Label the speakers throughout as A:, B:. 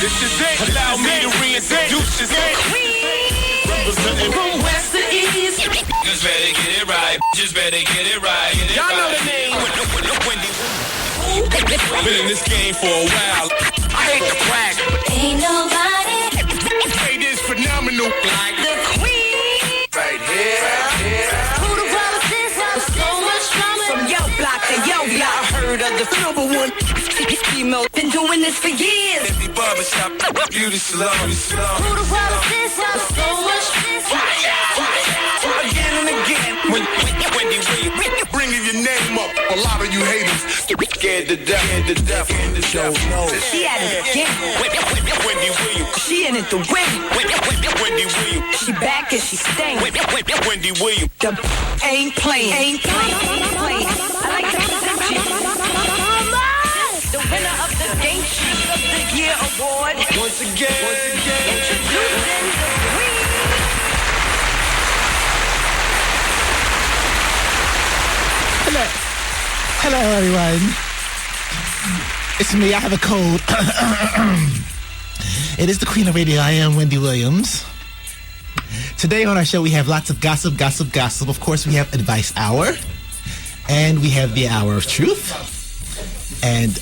A: This is it. Allow me to reintroduce this.
B: From west to east.
A: Just better get it right. Just better get it right. Y'all know the name. Wendy. Been in this game for a while. I hate the brag.
B: Ain't nobody.
A: Hey, this phenomenal.
B: Like the queen.
A: Right here.
B: Who the world is this? So much drama.
C: From yo block to yo block. I heard of the number one female. Been doing this for years.
A: Empty barbershop. Beauty salon.
B: Who the world is this? So much
A: Again and again. Wendy, bringing your name up. A lot of you haters scared to death.
C: She at it again.
A: Wendy Williams.
C: She in it to win.
A: Wendy Williams.
C: She back and she staying.
A: Wendy Williams.
C: The ain't playing. I like to present you. The winner of the Game Sheet of the Year Award.
A: Once again.
C: Introducing the queen.
D: Hello, everyone. It's me. I have a cold. It is the Queen of Radio. I am Wendy Williams. Today on our show, we have lots of gossip. Of course, we have Advice Hour. And we have the Hour of Truth. And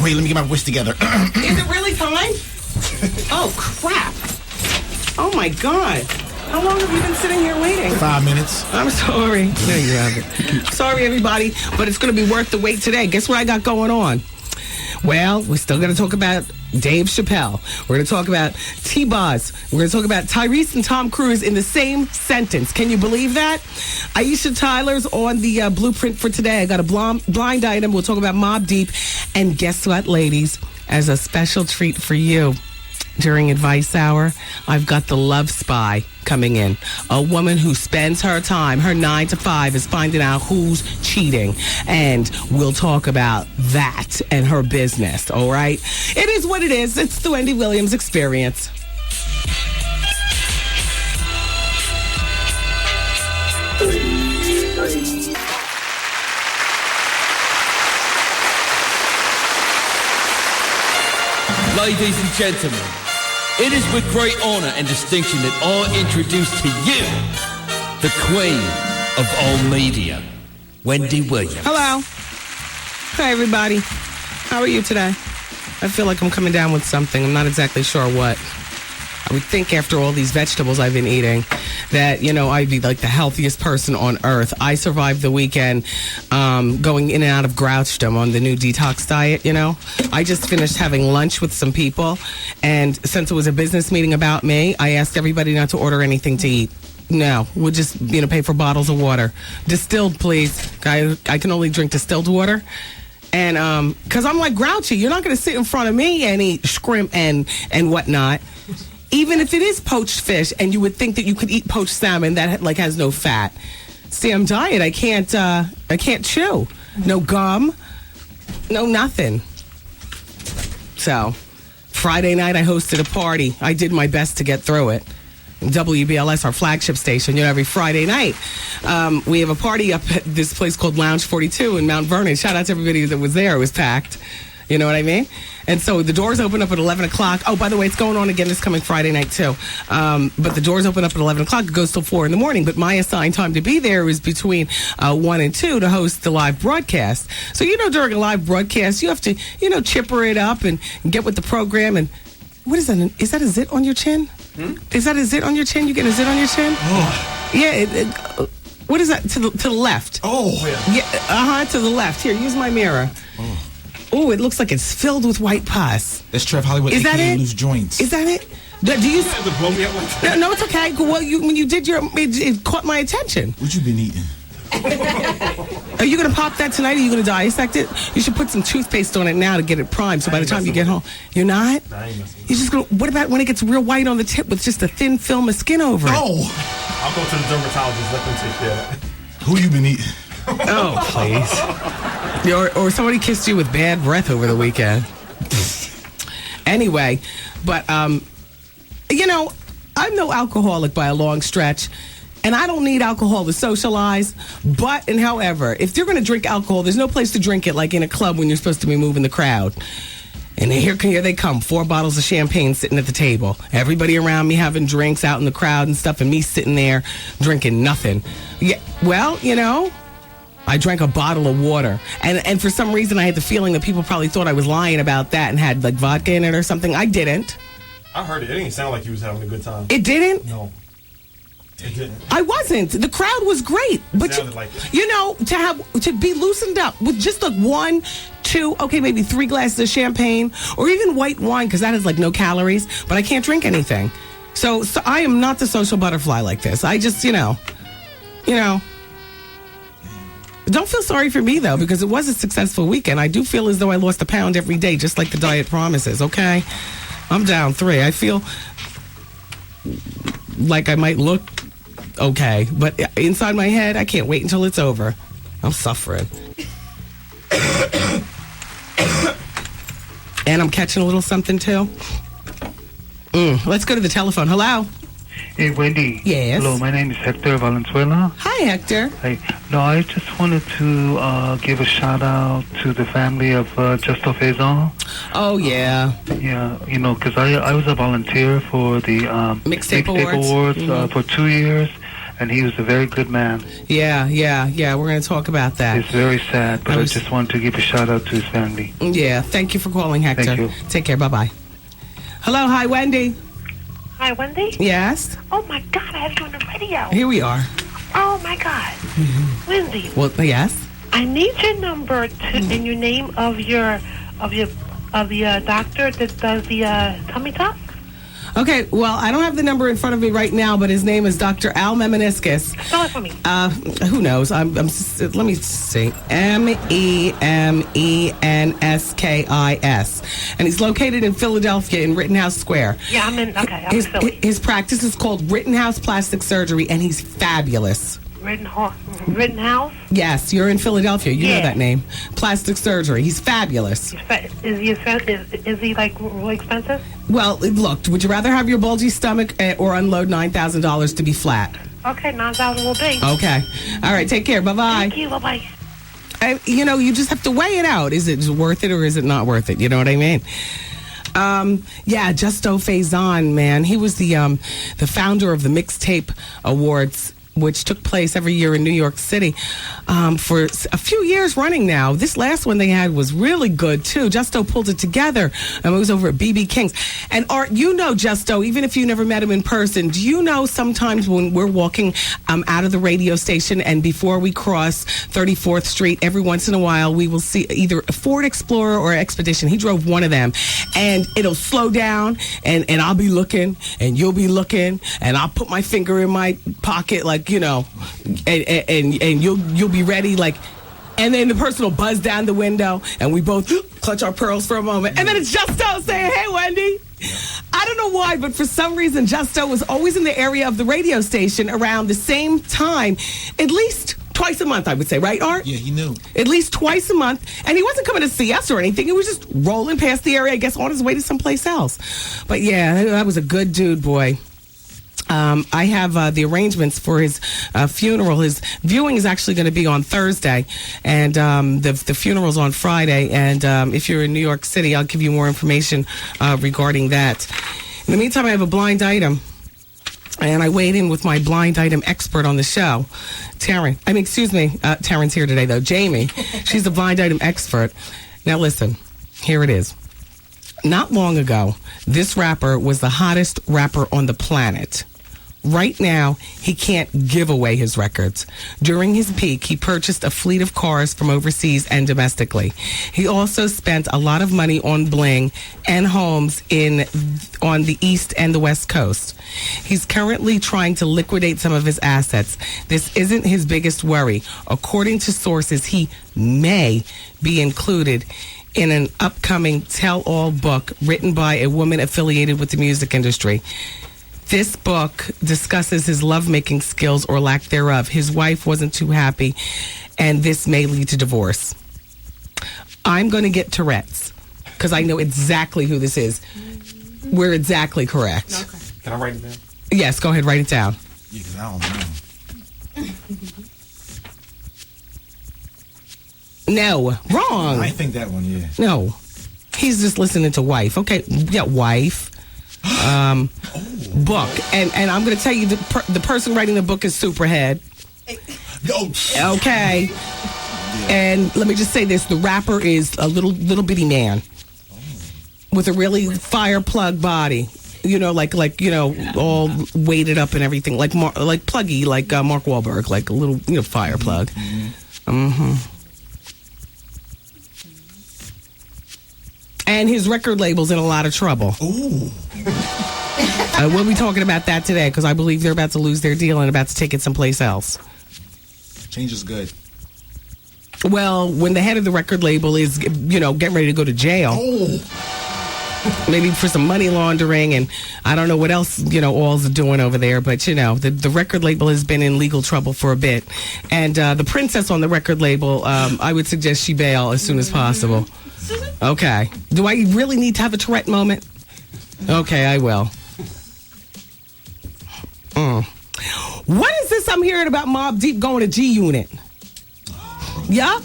D: wait, let me get my voice together.
E: Is it really time? Oh, crap. Oh, my God. How long have you been sitting here waiting?
D: 5 minutes.
E: I'm sorry. There you have it. Sorry, everybody, but it's going to be worth the wait today. Guess what I got going on? Well, we're still going to talk about Dave Chappelle. We're going to talk about T-Boz. We're going to talk about Tyrese and Tom Cruise in the same sentence. Can you believe that? Aisha Tyler's on the blueprint for today. I got a blind item. We'll talk about Mobb Deep. And guess what, ladies? As a special treat for you, during Advice Hour, I've got the Love Spy coming in. A woman who spends her time, her 9 to 5, is finding out who's cheating. And we'll talk about that and her business, all right? It is what it is. It's the Wendy Williams Experience.
F: Ladies and gentlemen, it is with great honor and distinction that I introduce to you the Queen of all media, Wendy Williams.
E: Hello. Hi, everybody. How are you today? I feel like I'm coming down with something. I'm not exactly sure what. I would think after all these vegetables I've been eating that, you know, I'd be like the healthiest person on earth. I survived the weekend going in and out of grouchdom on the new detox diet, you know. I just finished having lunch with some people, and since it was a business meeting about me, I asked everybody not to order anything to eat. No, we'll just, you know, pay for bottles of water. Distilled, please. I can only drink distilled water. And because I'm like grouchy, you're not going to sit in front of me and eat shrimp and whatnot. Even if it is poached fish, and you would think that you could eat poached salmon that like has no fat. See, I'm diet. I can't chew. No gum. No nothing. So, Friday night I hosted a party. I did my best to get through it. WBLS, our flagship station, you know, every Friday night. We have a party up at this place called Lounge 42 in Mount Vernon. Shout out to everybody that was there. It was packed. You know what I mean? And so the doors open up at 11 o'clock. Oh, by the way, it's going on again this coming Friday night, too. But the doors open up at 11 o'clock. It goes till 4 in the morning. But my assigned time to be there is between 1 and 2 to host the live broadcast. So, you know, during a live broadcast, you have to, you know, chipper it up and get with the program. And what is that? Is that a zit on your chin? Is that a zit on your chin? You get a zit on your chin?
D: Oh.
E: Yeah. What is that? To the left.
D: Oh.
E: Yeah. To the left. Here, use my mirror. Oh, it looks like it's filled with white pus.
D: That's Trev Hollywood.
E: Is that it?
D: Loose joints.
E: Is that it? Do you? No, it's okay. Well, when you did it caught my attention.
D: What you been eating?
E: Are you going to pop that tonight? Or are you going to dissect it? You should put some toothpaste on it now to get it primed. So by the time you get home, you're not. You're just going. What about when it gets real white on the tip with just a thin film of skin over it?
D: Oh,
G: I'll go to the dermatologist. Let them take care of that.
D: Who you been eating?
E: Oh, please. Or somebody kissed you with bad breath over the weekend. Anyway, but, you know, I'm no alcoholic by a long stretch, and I don't need alcohol to socialize. But, and however, if you're going to drink alcohol, there's no place to drink it like in a club when you're supposed to be moving the crowd. And here they come, 4 bottles of champagne sitting at the table. Everybody around me having drinks out in the crowd and stuff, and me sitting there drinking nothing. Yeah, well, I drank a bottle of water. And for some reason, I had the feeling that people probably thought I was lying about that and had, like, vodka in it or something. I didn't.
G: I heard it. It didn't sound like you was having a good time.
E: It didn't?
G: No. It didn't.
E: I wasn't. The crowd was great. But,
G: sounded like it.
E: to be loosened up with just like 1, 2, okay, maybe 3 glasses of champagne or even white wine, because that has, like, no calories, but I can't drink anything. So I am not the social butterfly like this. I just, Don't feel sorry for me, though, because it was a successful weekend. I do feel as though I lost a pound every day, just like the diet promises, okay? I'm down 3. I feel like I might look okay, but inside my head, I can't wait until it's over. I'm suffering. And I'm catching a little something, too. Let's go to the telephone. Hello?
H: Hey, Wendy.
E: Yes.
H: Hello, my name is Hector Valenzuela.
E: Hi, Hector.
H: Hey, no, I just wanted to give a shout out to the family of Justo Faison.
E: Oh, yeah.
H: Yeah, because I was a volunteer for the
E: Mixtape Awards.
H: For 2 years, and he was a very good man.
E: Yeah. We're going to talk about that.
H: It's very sad, but I just wanted to give a shout out to his family.
E: Yeah, thank you for calling, Hector.
H: Thank you.
E: Take care. Bye-bye. Hello, hi, Wendy.
I: Hi, Wendy?
E: Yes?
I: Oh, my God, I have you on the radio.
E: Here we are.
I: Oh, my God. Wendy.
E: Well, yes?
I: I need your number and your name of the doctor that does the tummy tuck.
E: Okay, well, I don't have the number in front of me right now, but his name is Dr. Al Memeniscus.
I: Spell it for me.
E: Who knows? Let me see. Memenskis. And he's located in Philadelphia in Rittenhouse Square.
I: Yeah, I'm in Philly.
E: His practice is called Rittenhouse Plastic Surgery, and he's fabulous.
I: Rittenhouse?
E: Yes, you're in Philadelphia. You know that name. Plastic surgery. He's fabulous.
I: Is he like really expensive?
E: Well, look, would you rather have your bulgy stomach or unload $9,000 to be flat?
I: Okay, 9,000 will be.
E: Okay. All right, take care. Bye-bye.
I: Thank you. Bye-bye.
E: You just have to weigh it out. Is it worth it or is it not worth it? You know what I mean? Justo Faison, man. He was the founder of the Mixtape Awards, which took place every year in New York City for a few years running now. This last one they had was really good, too. Justo pulled it together. It was over at B.B. King's. And Art, Justo, even if you never met him in person, do you know sometimes when we're walking out of the radio station and before we cross 34th Street, every once in a while we will see either a Ford Explorer or Expedition. He drove one of them. And it'll slow down and I'll be looking and you'll be looking and I'll put my finger in my pocket like, and you'll be ready, like, and then the person will buzz down the window, and we both clutch our pearls for a moment, and then it's Justo saying, "Hey, Wendy." I don't know why, but for some reason, Justo was always in the area of the radio station around the same time, at least twice a month, I would say, right, Art?
D: Yeah, he knew.
E: At least twice a month, and he wasn't coming to see us or anything. He was just rolling past the area, I guess, on his way to someplace else. But yeah, that was a good dude, boy. I have the arrangements for his funeral. His viewing is actually going to be on Thursday, and the funeral's on Friday. And if you're in New York City, I'll give you more information regarding that. In the meantime, I have a blind item, and I weighed in with my blind item expert on the show, Taryn. Taryn's here today, though. Jamie. She's the blind item expert. Now, listen, here it is. Not long ago, this rapper was the hottest rapper on the planet. Right now, he can't give away his records. During his peak, he purchased a fleet of cars from overseas and domestically. He also spent a lot of money on bling and homes on the East and the West Coast. He's currently trying to liquidate some of his assets. This isn't his biggest worry. According to sources, he may be included in an upcoming tell-all book written by a woman affiliated with the music industry. This book discusses his lovemaking skills or lack thereof. His wife wasn't too happy, and this may lead to divorce. I'm going to get Tourette's because I know exactly who this is. We're exactly correct.
G: Okay. Can I write it down?
E: Yes, go ahead, write it down.
D: Yeah, because I don't know.
E: No, wrong.
D: I think that one, yeah.
E: No. He's just listening to Wife. Okay, yeah, Wife. Book. And I'm going to tell you, the person writing the book is Superhead. Okay. And let me just say this. The rapper is a little bitty man with a really fire plug body. You know, like all weighted up and everything. Like pluggy, like Mark Wahlberg. Like a little, fire plug. Mm-hmm. And his record label's in a lot of trouble.
D: Ooh.
E: We'll be talking about that today because I believe they're about to lose their deal and about to take it someplace else.
D: Change is good.
E: Well, when the head of the record label is, getting ready to go to jail.
D: Oh.
E: Maybe for some money laundering and I don't know what else, all's doing over there. But, the record label has been in legal trouble for a bit. And the princess on the record label, I would suggest she bail as soon as possible. Okay. Do I really need to have a Tourette moment? Okay, I will. What is this I'm hearing about Mobb Deep going to G Unit? Yeah?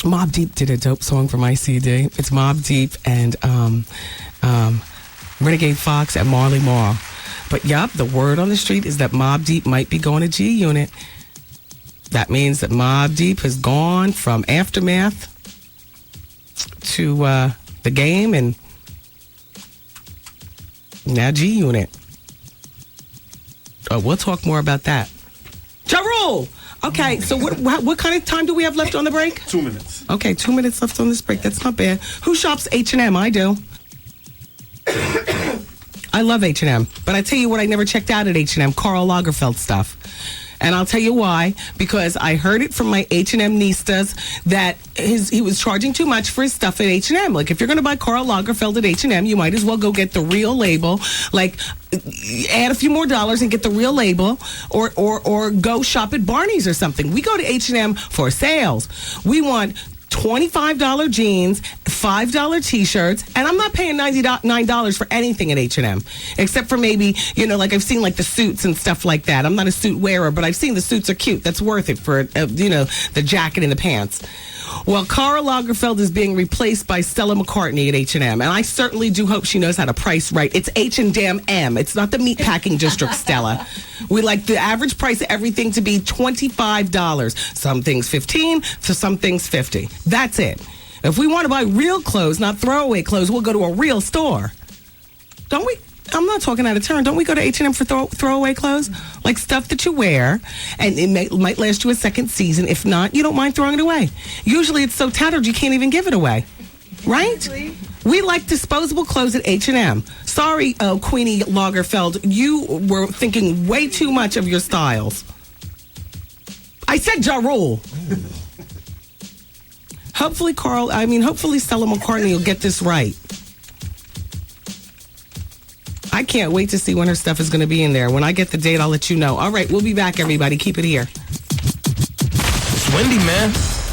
E: Mobb Deep did a dope song for my CD. It's Mobb Deep and Renegade Fox and Marley Marl. But yup, the word on the street is that Mobb Deep might be going to G Unit. That means that Mobb Deep has gone from Aftermath to the game and now G Unit. Oh, we'll talk more about that. Ja Rule! Okay, so what kind of time do we have left on the break?
G: 2 minutes.
E: Okay, 2 minutes left on this break. That's not bad. Who shops H&M? I do. I love H&M. But I tell you what, I never checked out at H&M. Karl Lagerfeld stuff. And I'll tell you why. Because I heard it from my H&M niestas that he was charging too much for his stuff at H&M. Like, if you're going to buy Karl Lagerfeld at H&M, you might as well go get the real label. Like, add a few more dollars and get the real label. Or go shop at Barney's or something. We go to H&M for sales. We want $25 jeans, $5 t-shirts, and I'm not paying $99 for anything at H&M, except for maybe, like I've seen like the suits and stuff like that. I'm not a suit wearer, but I've seen the suits are cute. That's worth it for, the jacket and the pants. Well, Karl Lagerfeld is being replaced by Stella McCartney at H&M, and I certainly do hope she knows how to price right. It's H&M. It's not the meatpacking district, Stella. We like the average price of everything to be $25. Some things $15, to some things $50. That's it. If we want to buy real clothes, not throwaway clothes, we'll go to a real store. Don't we? I'm not talking out of turn. Don't we go to H&M for throwaway clothes? Like stuff that you wear, and it might last you a second season. If not, you don't mind throwing it away. Usually it's so tattered you can't even give it away. Right? We like disposable clothes at H&M. Sorry, Queenie Lagerfeld. You were thinking way too much of your styles. I said Ja Rule. Hopefully Stella McCartney will get this right. I can't wait to see when her stuff is going to be in there. When I get the date, I'll let you know. All right, we'll be back, everybody. Keep it here.
A: It's Wendy, man.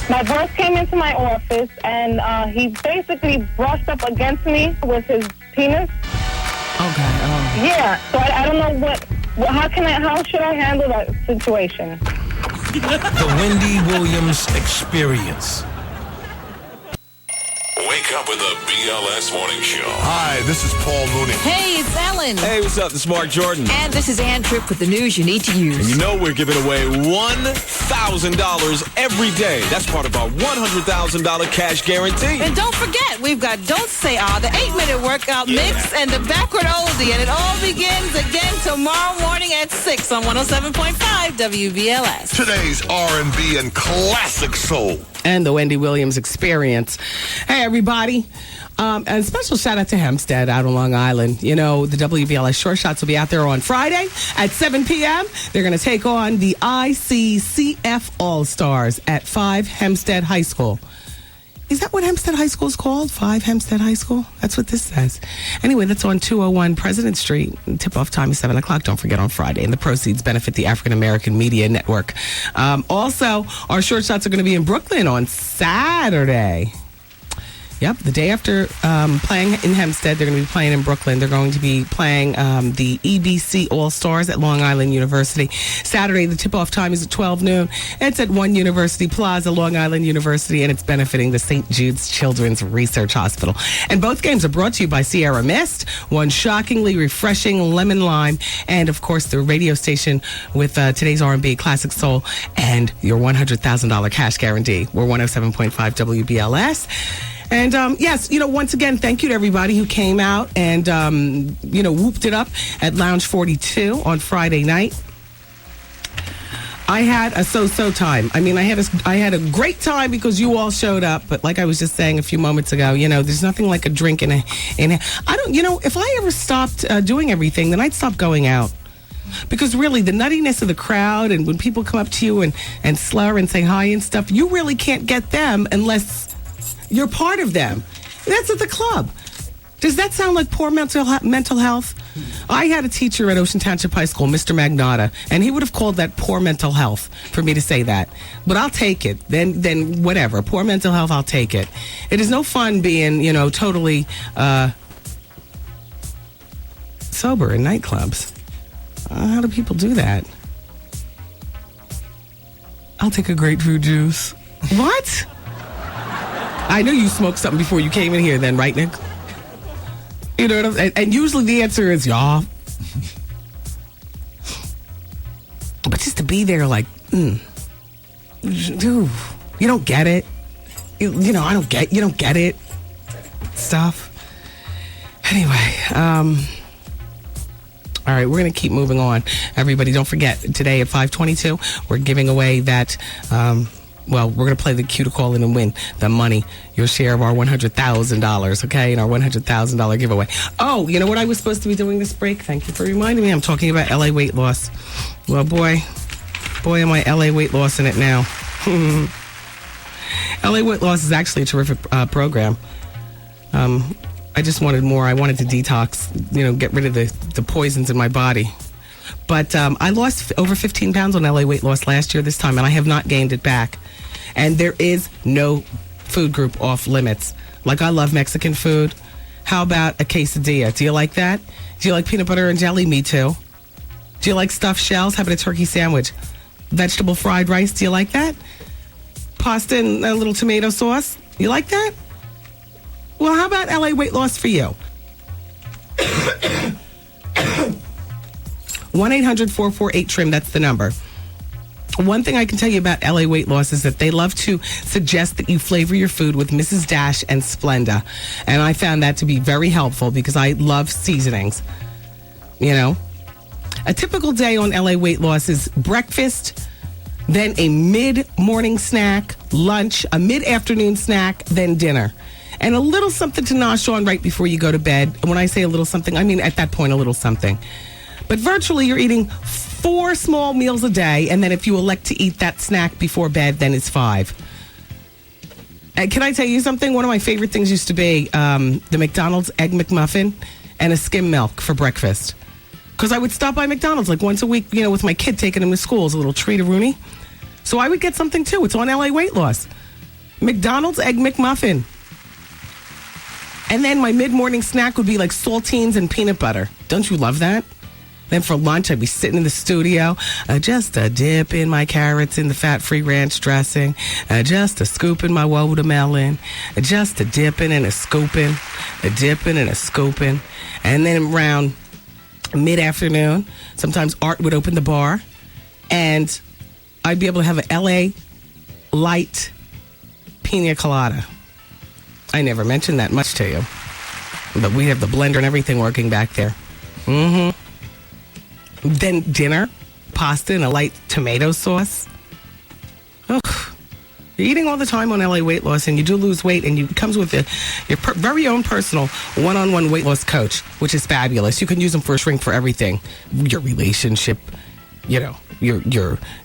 I: My boss came into my office and he basically brushed up against me with his penis.
E: Okay. Oh.
I: Yeah, so I don't know how should I handle that situation?
A: The Wendy Williams Experience.
J: Wake up with the BLS Morning Show.
A: Hi, this is Paul Mooney.
K: Hey, it's Ellen.
F: Hey, what's up? This is Mark Jordan.
K: And this is Ann Tripp with the news you need to use.
F: And you know we're giving away $1,000 every day. That's part of our $100,000 cash guarantee.
K: And don't forget, we've got Don't Say Ah, the 8-minute workout mix, and the backward oldie. And it all begins again tomorrow morning at 6 on 107.5 WBLS.
J: Today's R&B and classic soul.
E: And the Wendy Williams Experience. Hey, everybody. And a special shout out to Hempstead out on Long Island. The WBLS Short Shots will be out there on Friday at 7 p.m. They're going to take on the ICCF All-Stars at 5 Hempstead High School. Is that what Hempstead High School is called? 5 Hempstead High School? That's what this says. Anyway, that's on 201 President Street. Tip-off time is 7 o'clock. Don't forget on Friday. And the proceeds benefit the African American Media Network. Also, our short shots are going to be in Brooklyn on Saturday. Yep, the day after playing in Hempstead, they're going to be playing in Brooklyn. They're going to be playing the EBC All-Stars at Long Island University. Saturday, the tip-off time is at 12 noon. It's at One University Plaza, Long Island University, and it's benefiting the St. Jude's Children's Research Hospital. And both games are brought to you by Sierra Mist, one shockingly refreshing lemon lime, and, of course, the radio station with today's R&B, Classic Soul, and your $100,000 cash guarantee. We're 107.5 WBLS. And yes, once again, thank you to everybody who came out and, whooped it up at Lounge 42 on Friday night. I had a so-so time. I mean, I had a great time because you all showed up. But like I was just saying a few moments ago, there's nothing like a drink in a. I don't. If I ever stopped doing everything, then I'd stop going out. Because really, the nuttiness of the crowd and when people come up to you and slur and say hi and stuff, you really can't get them unless you're part of them. That's at the club. Does that sound like poor mental health? I had a teacher at Ocean Township High School, Mr. Magnata, and he would have called that poor mental health for me to say that. But I'll take it. Then whatever. Poor mental health, I'll take it. It is no fun being, totally sober in nightclubs. How do people do that? I'll take a grapefruit juice. What? I know you smoked something before you came in here then, right, Nick? You know what I'm saying? And usually the answer is, y'all. But just to be there like, dude, you don't get it. You don't get it. Stuff. Anyway, all right, we're going to keep moving on. Everybody, don't forget, today at 5:22, we're giving away that, we're going to play the cue to call in and win the money, your share of our $100,000, okay, and our $100,000 giveaway. Oh, you know what I was supposed to be doing this break? Thank you for reminding me. I'm talking about LA weight loss. Well, boy, am I LA weight loss in it now. LA weight loss is actually a terrific program. I just wanted more. I wanted to detox, get rid of the poisons in my body. But I lost over 15 pounds on LA weight loss last year this time, and I have not gained it back. And there is no food group off limits. Like, I love Mexican food. How about a quesadilla? Do you like that? Do you like peanut butter and jelly? Me too. Do you like stuffed shells? How about a turkey sandwich? Vegetable fried rice? Do you like that? Pasta and a little tomato sauce? You like that? Well, how about LA weight loss for you? 1-800-448-TRIM, that's the number. One thing I can tell you about LA weight loss is that they love to suggest that you flavor your food with Mrs. Dash and Splenda. And I found that to be very helpful because I love seasonings. A typical day on LA weight loss is breakfast, then a mid-morning snack, lunch, a mid-afternoon snack, then dinner. And a little something to nosh on right before you go to bed. When I say a little something, I mean at that point a little something. But virtually, you're eating 4 small meals a day, and then if you elect to eat that snack before bed, then it's 5. And can I tell you something? One of my favorite things used to be the McDonald's Egg McMuffin and a skim milk for breakfast. Because I would stop by McDonald's like once a week, with my kid, taking him to school as a little treat of Rooney. So I would get something too. It's on LA weight loss. McDonald's Egg McMuffin. And then my mid-morning snack would be like saltines and peanut butter. Don't you love that? Then for lunch, I'd be sitting in the studio, just a dip in my carrots in the fat-free ranch dressing, just a scoop in my watermelon, just a dipping and a scooping, a dipping and a scooping. And then around mid-afternoon, sometimes Art would open the bar, and I'd be able to have an LA light pina colada. I never mentioned that much to you, but we have the blender and everything working back there. Mm-hmm. Then dinner, pasta and a light tomato sauce. Ugh. You're eating all the time on LA weight loss, and you do lose weight, and it comes with your very own personal one-on-one weight loss coach, which is fabulous. You can use them for a shrink for everything. Your relationship, your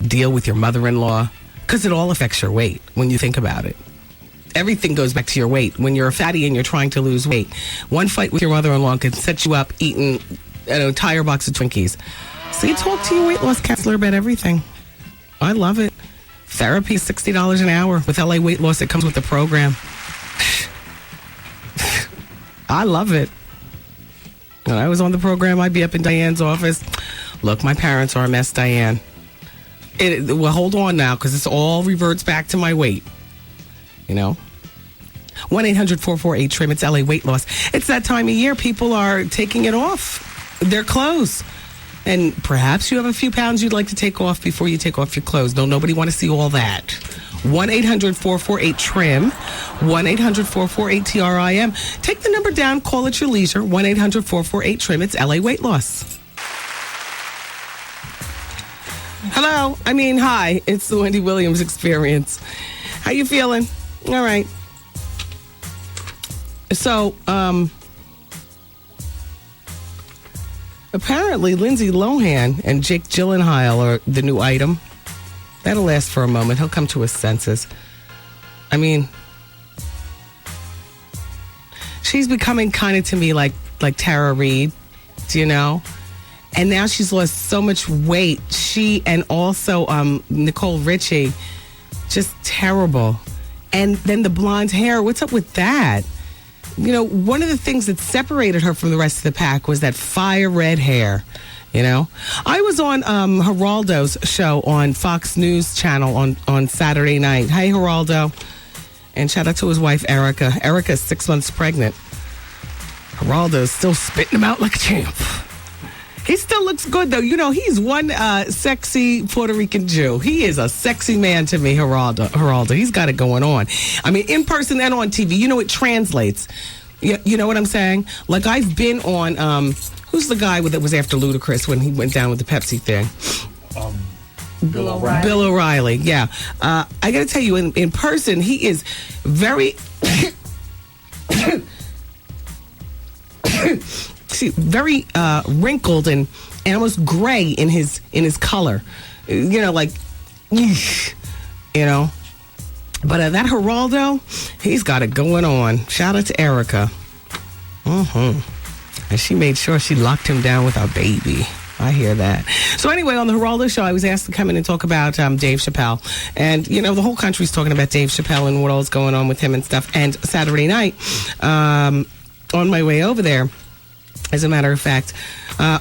E: deal with your mother-in-law, because it all affects your weight when you think about it. Everything goes back to your weight. When you're a fatty and you're trying to lose weight, one fight with your mother-in-law can set you up eating an entire box of Twinkies. So you talk to your weight loss counselor about everything. I love it. Therapy is $60 an hour. With LA weight loss, it comes with the program. I love it. When I was on the program, I'd be up in Diane's office. Look, my parents are a mess, Diane. Well, hold on now, because this all reverts back to my weight. You know? 1-800-448-TRIM. It's LA Weight Loss. It's that time of year. People are taking it off their clothes. And perhaps you have a few pounds you'd like to take off before you take off your clothes. Don't nobody want to see all that. 1-800-448-TRIM. 1-800-448-TRIM. Take the number down. Call at your leisure. 1-800-448-TRIM. It's LA Weight Loss. Hello. Hi. It's the Wendy Williams Experience. How you feeling? All right. So, apparently Lindsay Lohan and Jake Gyllenhaal are the new item. That'll last for a moment. He'll come to his senses. She's becoming kind of to me like Tara Reid, do you know? And now she's lost so much weight. She and also Nicole Richie, just terrible. And then the blonde hair, what's up with that? You know, one of the things that separated her from the rest of the pack was that fire red hair, you know? I was on Geraldo's show on Fox News Channel on Saturday night. Hey, Geraldo. And shout out to his wife, Erica. Erica's 6 months pregnant. Geraldo's still spitting him out like a champ. He still looks good, though. You know, he's one sexy Puerto Rican Jew. He is a sexy man to me, Geraldo. He's got it going on. In person and on TV. You know, it translates. You know what I'm saying? Like, I've been on, who's the guy that was after Ludacris when he went down with the Pepsi thing?
G: Bill O'Reilly.
E: Bill O'Reilly, yeah. I got to tell you, in person, he is very... very wrinkled and almost gray in his color, you know, like, you know. But that Geraldo, he's got it going on. Shout out to Erica. And she made sure she locked him down with our baby. I hear that. So anyway, on the Geraldo show, I was asked to come in and talk about Dave Chappelle. And, you know, the whole country's talking about Dave Chappelle and what all's going on with him and stuff. And Saturday night, on my way over there, as a matter of fact,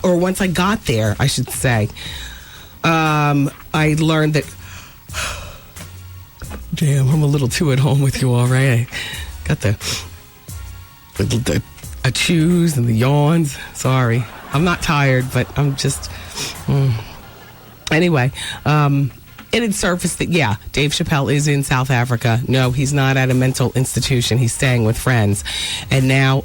E: or once I got there, I should say, I learned that, damn, I'm a little too at home with you all, right? I got the chews and the yawns. Sorry. I'm not tired, but I'm just, Anyway, it had surfaced that, yeah, Dave Chappelle is in South Africa. No, he's not at a mental institution. He's staying with friends. And now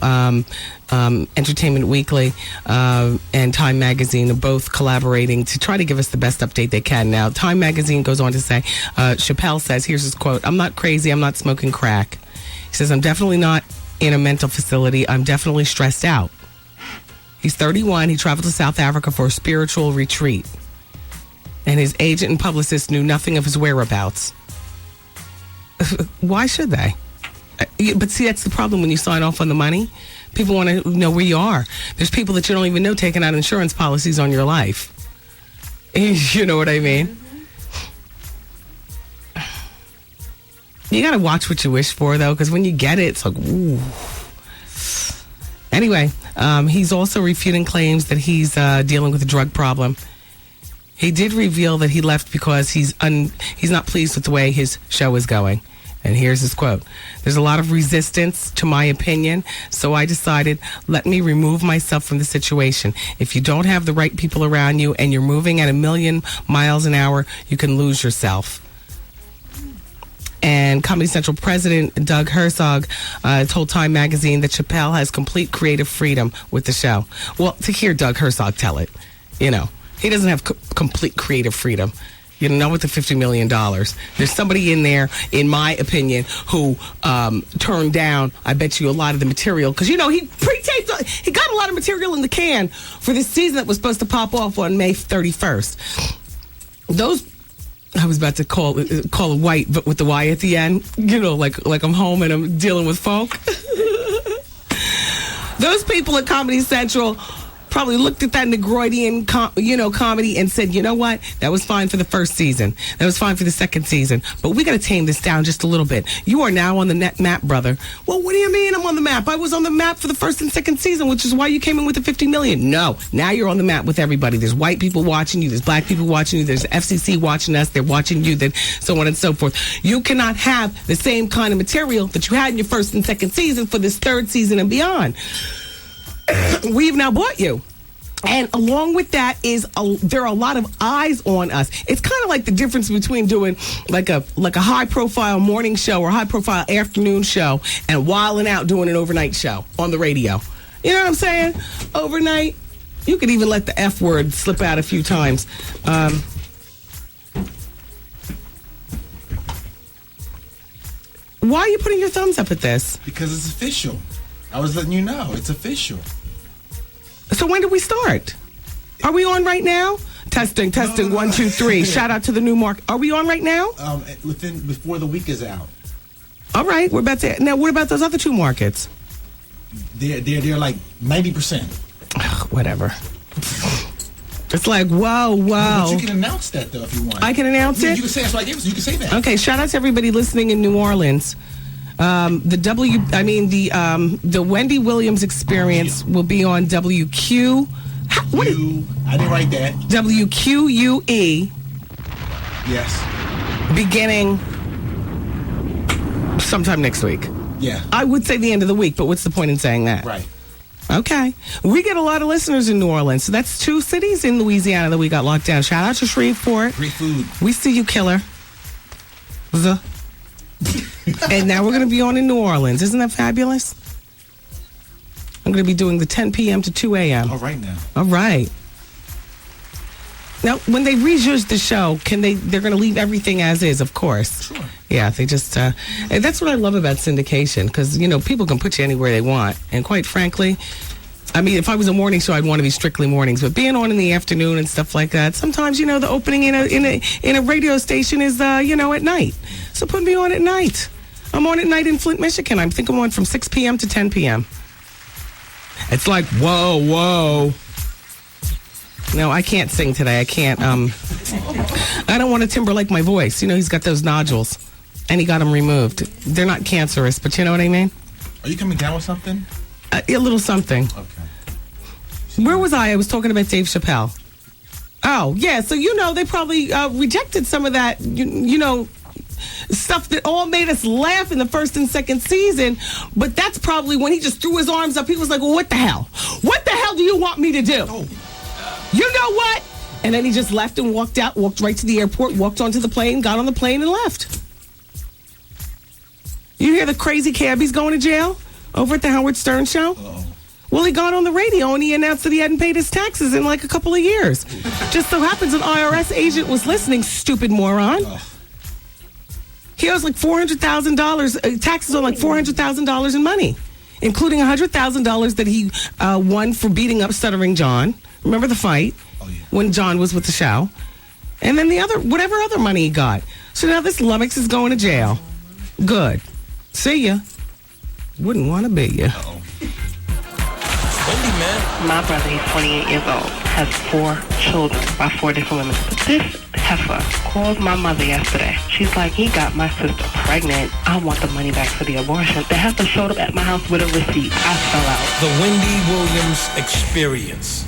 E: Entertainment Weekly and Time Magazine are both collaborating to try to give us the best update they can. Now, Time Magazine goes on to say, Chappelle says, here's his quote, "I'm not crazy. I'm not smoking crack." He says, "I'm definitely not in a mental facility. I'm definitely stressed out." He's 31. He traveled to South Africa for a spiritual retreat. And his agent and publicist knew nothing of his whereabouts. Why should they? But see, that's the problem when you sign off on the money. People want to know where you are. There's people that you don't even know taking out insurance policies on your life. You know what I mean? You got to watch what you wish for, though, because when you get it, it's like, ooh. Anyway, he's also refuting claims that he's dealing with a drug problem. He did reveal that he left because he's not pleased with the way his show is going. And here's his quote. "There's a lot of resistance to my opinion, so I decided, let me remove myself from the situation. If you don't have the right people around you and you're moving at 1,000,000 miles an hour, you can lose yourself." And Comedy Central president Doug Herzog told Time Magazine that Chappelle has complete creative freedom with the show. Well, to hear Doug Herzog tell it, you know. He doesn't have complete creative freedom. You know, with the $50 million. There's somebody in there, in my opinion, who turned down, I bet you, a lot of the material. Because, you know, he pre-taped, he got a lot of material in the can for this season that was supposed to pop off on May 31st. Those, I was about to call it white, but with the Y at the end. You know, like I'm home and I'm dealing with folk. Those people at Comedy Central probably looked at that Negroidian, comedy and said, you know what? That was fine for the first season. That was fine for the second season. But we got to tame this down just a little bit. You are now on the net map, brother. Well, what do you mean I'm on the map? I was on the map for the first and second season, which is why you came in with the 50 million. No, now you're on the map with everybody. There's white people watching you. There's black people watching you. There's FCC watching us. They're watching you. Then so on and so forth. You cannot have the same kind of material that you had in your first and second season for this third season and beyond. We've now bought you. And along with that there are a lot of eyes on us. It's kind of like the difference between doing like a high profile morning show or high profile afternoon show and wilding out doing an overnight show on the radio. You know what I'm saying? Overnight, you could even let the F word slip out a few times. Why are you putting your thumbs up at this?
D: Because it's official. I was letting you know. It's official.
E: So when did we start? Are we on right now? Testing, 1, 2, 3. Shout out to the new mark. Are we on right now?
D: Before the week is out.
E: All right, we're about to. Now, what about those other two markets?
D: They're like 90%.
E: Whatever. It's like, whoa.
D: But you can announce that, though, if you want.
E: I can announce it?
D: You can say that's what I gave, so you can say that.
E: Okay, shout out to everybody listening in New Orleans. The Wendy Williams Experience will be on WQ.
D: I didn't write that.
E: WQUE.
D: Yes.
E: Beginning sometime next week.
D: Yeah.
E: I would say the end of the week, but what's the point in saying that?
D: Right.
E: Okay. We get a lot of listeners in New Orleans. So that's 2 cities in Louisiana that we got locked down. Shout out to Shreveport.
D: Great food.
E: We see you, killer. And now we're going to be on in New Orleans. Isn't that fabulous? I'm going to be doing the 10 p.m. to 2 a.m.
D: All right now.
E: All right. Now, when they rejudge the show, they're going to leave everything as is, of course.
D: Sure.
E: Yeah, they just, and that's what I love about syndication, because, people can put you anywhere they want. And quite frankly, I mean, if I was a morning show, I'd want to be strictly mornings. But being on in the afternoon and stuff like that, sometimes, the opening in a radio station is, at night. So put me on at night. I'm on at night in Flint, Michigan. I think I'm on from 6 p.m. to 10 p.m. It's like, whoa. No, I can't sing today. I can't. I don't want to Timberlake my voice. He's got those nodules, and he got them removed. They're not cancerous, but you know what I mean?
D: Are you coming down with something?
E: A little something.
D: Okay.
E: Where was I? I was talking about Dave Chappelle. Oh, yeah. So, they probably rejected some of that, stuff that all made us laugh in the first and second season. But that's probably when he just threw his arms up. He was like, well, what the hell? What the hell do you want me to do?
D: Oh.
E: You know what? And then he just left and walked right to the airport, walked onto the plane, got on the plane and left. You hear the crazy cabbies going to jail over at the Howard Stern show?
D: Uh-oh.
E: Well, he got on the radio and he announced that he hadn't paid his taxes in like a couple of years. Just so happens an IRS agent was listening, stupid moron. He owes like $400,000, taxes on like $400,000 in money, including $100,000 that he won for beating up Stuttering John. Remember the fight?
D: Oh, yeah.
E: When John was with the show. And then whatever other money he got. So now this lummox is going to jail. Good. See ya. Wouldn't want to be ya.
A: Wendy, man.
L: My brother, he's 28 years old, has 4 children by 4 different women. But this heifer called my mother yesterday. She's like, he got my sister pregnant. I want the money back for the abortion. The heifer showed up at my house with a receipt. I fell out.
A: The Wendy Williams Experience.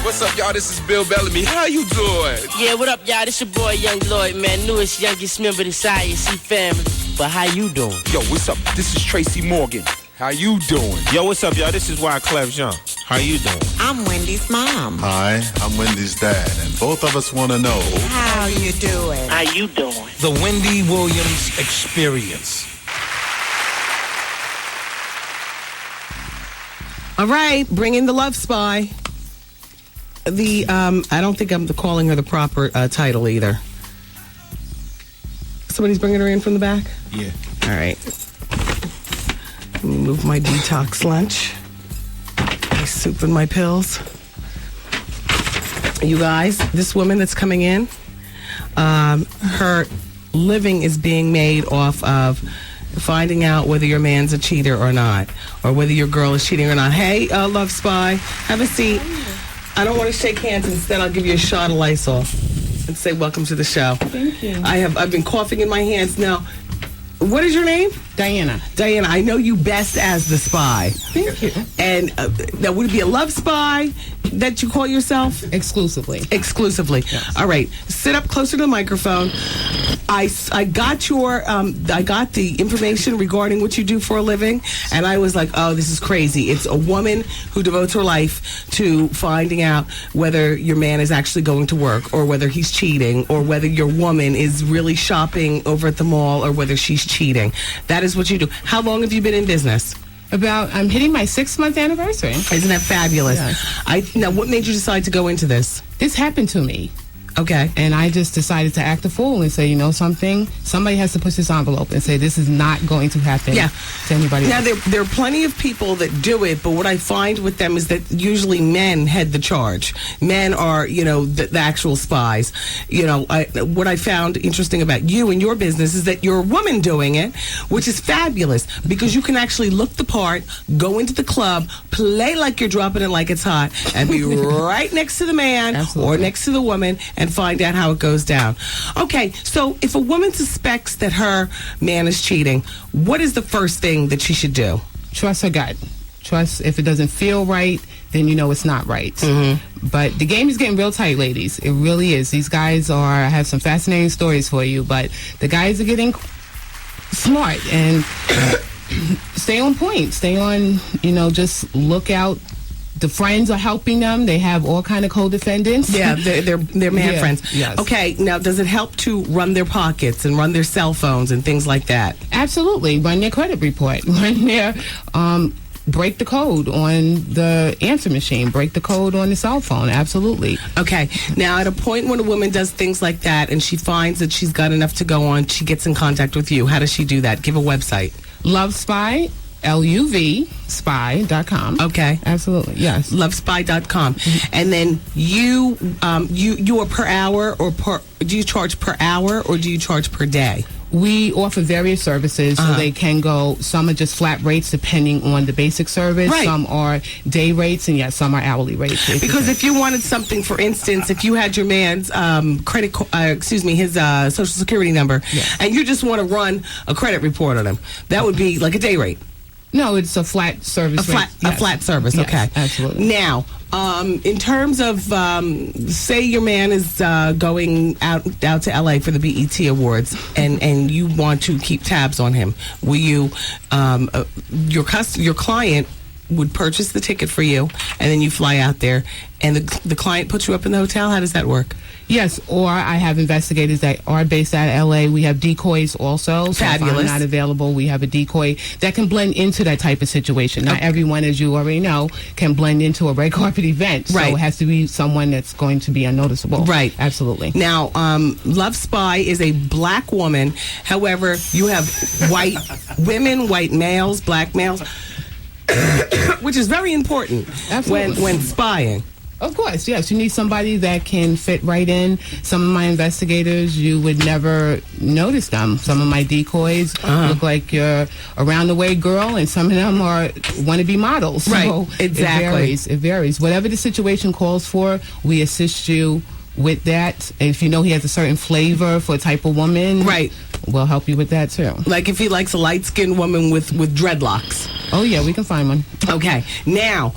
M: What's up, y'all? This is Bill Bellamy. How you doing?
N: Yeah, what up, y'all? This your boy, Young Lloyd, man. Newest, youngest member of the IAC family. But how you doing?
M: Yo, what's up? This is Tracy Morgan. How you doing?
O: Yo, what's up, y'all? This is Wyclef Jean. How you doing?
P: I'm Wendy's mom.
Q: Hi, I'm Wendy's dad, and both of us want to know.
P: How you doing?
L: How you doing?
A: The Wendy Williams Experience.
E: All right, bring in the love spy. I don't think I'm calling her the proper title either. Somebody's bringing her in from the back?
D: Yeah.
E: All right. Let me move my detox lunch. My soup and my pills. You guys, this woman that's coming in, her living is being made off of finding out whether your man's a cheater or not, or whether your girl is cheating or not. Hey, Love Spy, have a seat. I don't want to shake hands. Instead, I'll give you a shot of Lysol and say welcome to the show.
R: Thank you.
E: I've been coughing in my hands now. What is your name?
R: Diana.
E: Diana, I know you best as the spy.
R: Thank you.
E: And now, would it be a love spy that you call yourself?
R: Exclusively.
E: Exclusively.
R: Yes.
E: All right. Sit up closer to the microphone. I got your I got the information regarding what you do for a living, and I was like, oh, this is crazy. It's a woman who devotes her life to finding out whether your man is actually going to work, or whether he's cheating, or whether your woman is really shopping over at the mall, or whether she's cheating. That is what you do. How long have you been in business?
R: I'm hitting my 6-month anniversary.
E: Isn't that fabulous?
R: Yes.
E: Now, what made you decide to go into this?
R: This happened to me.
E: Okay.
R: And I just decided to act a fool and say, you know something? Somebody has to push this envelope and say this is not going to happen to anybody
E: Now,
R: else.
E: there are plenty of people that do it, but what I find with them is that usually men head the charge. Men are, the actual spies. What I found interesting about you and your business is that you're a woman doing it, which is fabulous because you can actually look the part, go into the club, play like you're dropping it like it's hot, and be right next to the man or next to the woman and find out how it goes down. Okay, so if a woman suspects that her man is cheating, what is the first thing that she should do?
R: Trust her gut. Trust, if it doesn't feel right, then you know it's not right.
E: Mm-hmm.
R: But the game is getting real tight, ladies. It really is. These guys I have some fascinating stories for you, but the guys are getting smart and stay on point. Stay on, just look out. The friends are helping them. They have all kind of co-defendants.
E: Yeah, they're man friends.
R: Yes.
E: Okay, now does it help to run their pockets and run their cell phones and things like that?
R: Absolutely. Run their credit report. Run their break the code on the answer machine. Break the code on the cell phone. Absolutely.
E: Okay. Now, at a point when a woman does things like that and she finds that she's got enough to go on, she gets in contact with you. How does she do that? Give a website.
R: Love Spy. LUVspy.com.
E: Okay.
R: Absolutely. Yes.
E: Lovespy.com. Mm-hmm. And then you are per hour or do you charge per hour or do you charge per day?
R: We offer various services, so they can go. Some are just flat rates depending on the basic service.
E: Right.
R: Some are day rates, and yes, some are hourly rates.
E: Because if you wanted something, for instance, if you had your man's his social security number, and you just want to run a credit report on him, that would be like a day rate.
R: No, it's a flat service.
E: A flat service.
R: Yes,
E: okay,
R: absolutely.
E: Now, in terms of, say your man is going out to LA for the BET Awards, and you want to keep tabs on him, will you, your client would purchase the ticket for you, and then you fly out there, and the client puts you up in the hotel? How does that work?
R: Yes, or I have investigators that are based out of LA. We have decoys also. So
E: Fabulous.
R: if I'm not available, we have a decoy that can blend into that type of situation. Not everyone, as you already know, can blend into a red carpet event. So
E: Right.
R: it has to be someone that's going to be unnoticeable.
E: Right.
R: Absolutely.
E: Now, Love Spy is a black woman. However, you have white women, white males, black males, which is very important when spying.
R: Of course, yes. You need somebody that can fit right in. Some of my investigators, you would never notice them. Some of my decoys look like you're a round-the-way girl, and some of them are wannabe models.
E: Right,
R: So
E: exactly.
R: It varies. Whatever the situation calls for, we assist you with that. If you know he has a certain flavor for a type of woman,
E: right,
R: we'll help you with that too.
E: Like if he likes a light-skinned woman with dreadlocks.
R: Oh, yeah, we can find one.
E: Okay. Now,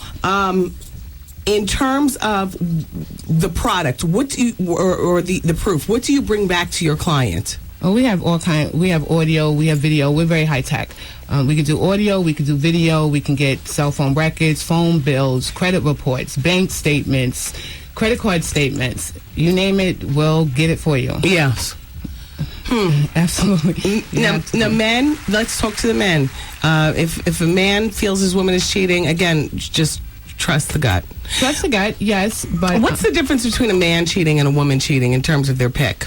E: in terms of the product, what do you, or the proof, what do you bring back to your client?
R: Oh, we have all kind. We have audio, we have video. We're very high tech. We can do audio, we can do video, we can get cell phone records, phone bills, credit reports, bank statements, credit card statements. You name it, we'll get it for you.
E: Yes.
R: Absolutely.
E: Now, men, let's talk to the men. If a man feels his woman is cheating, again, just trust the gut.
R: Trust the gut, yes, but
E: what's the difference between a man cheating and a woman cheating in terms of their pick?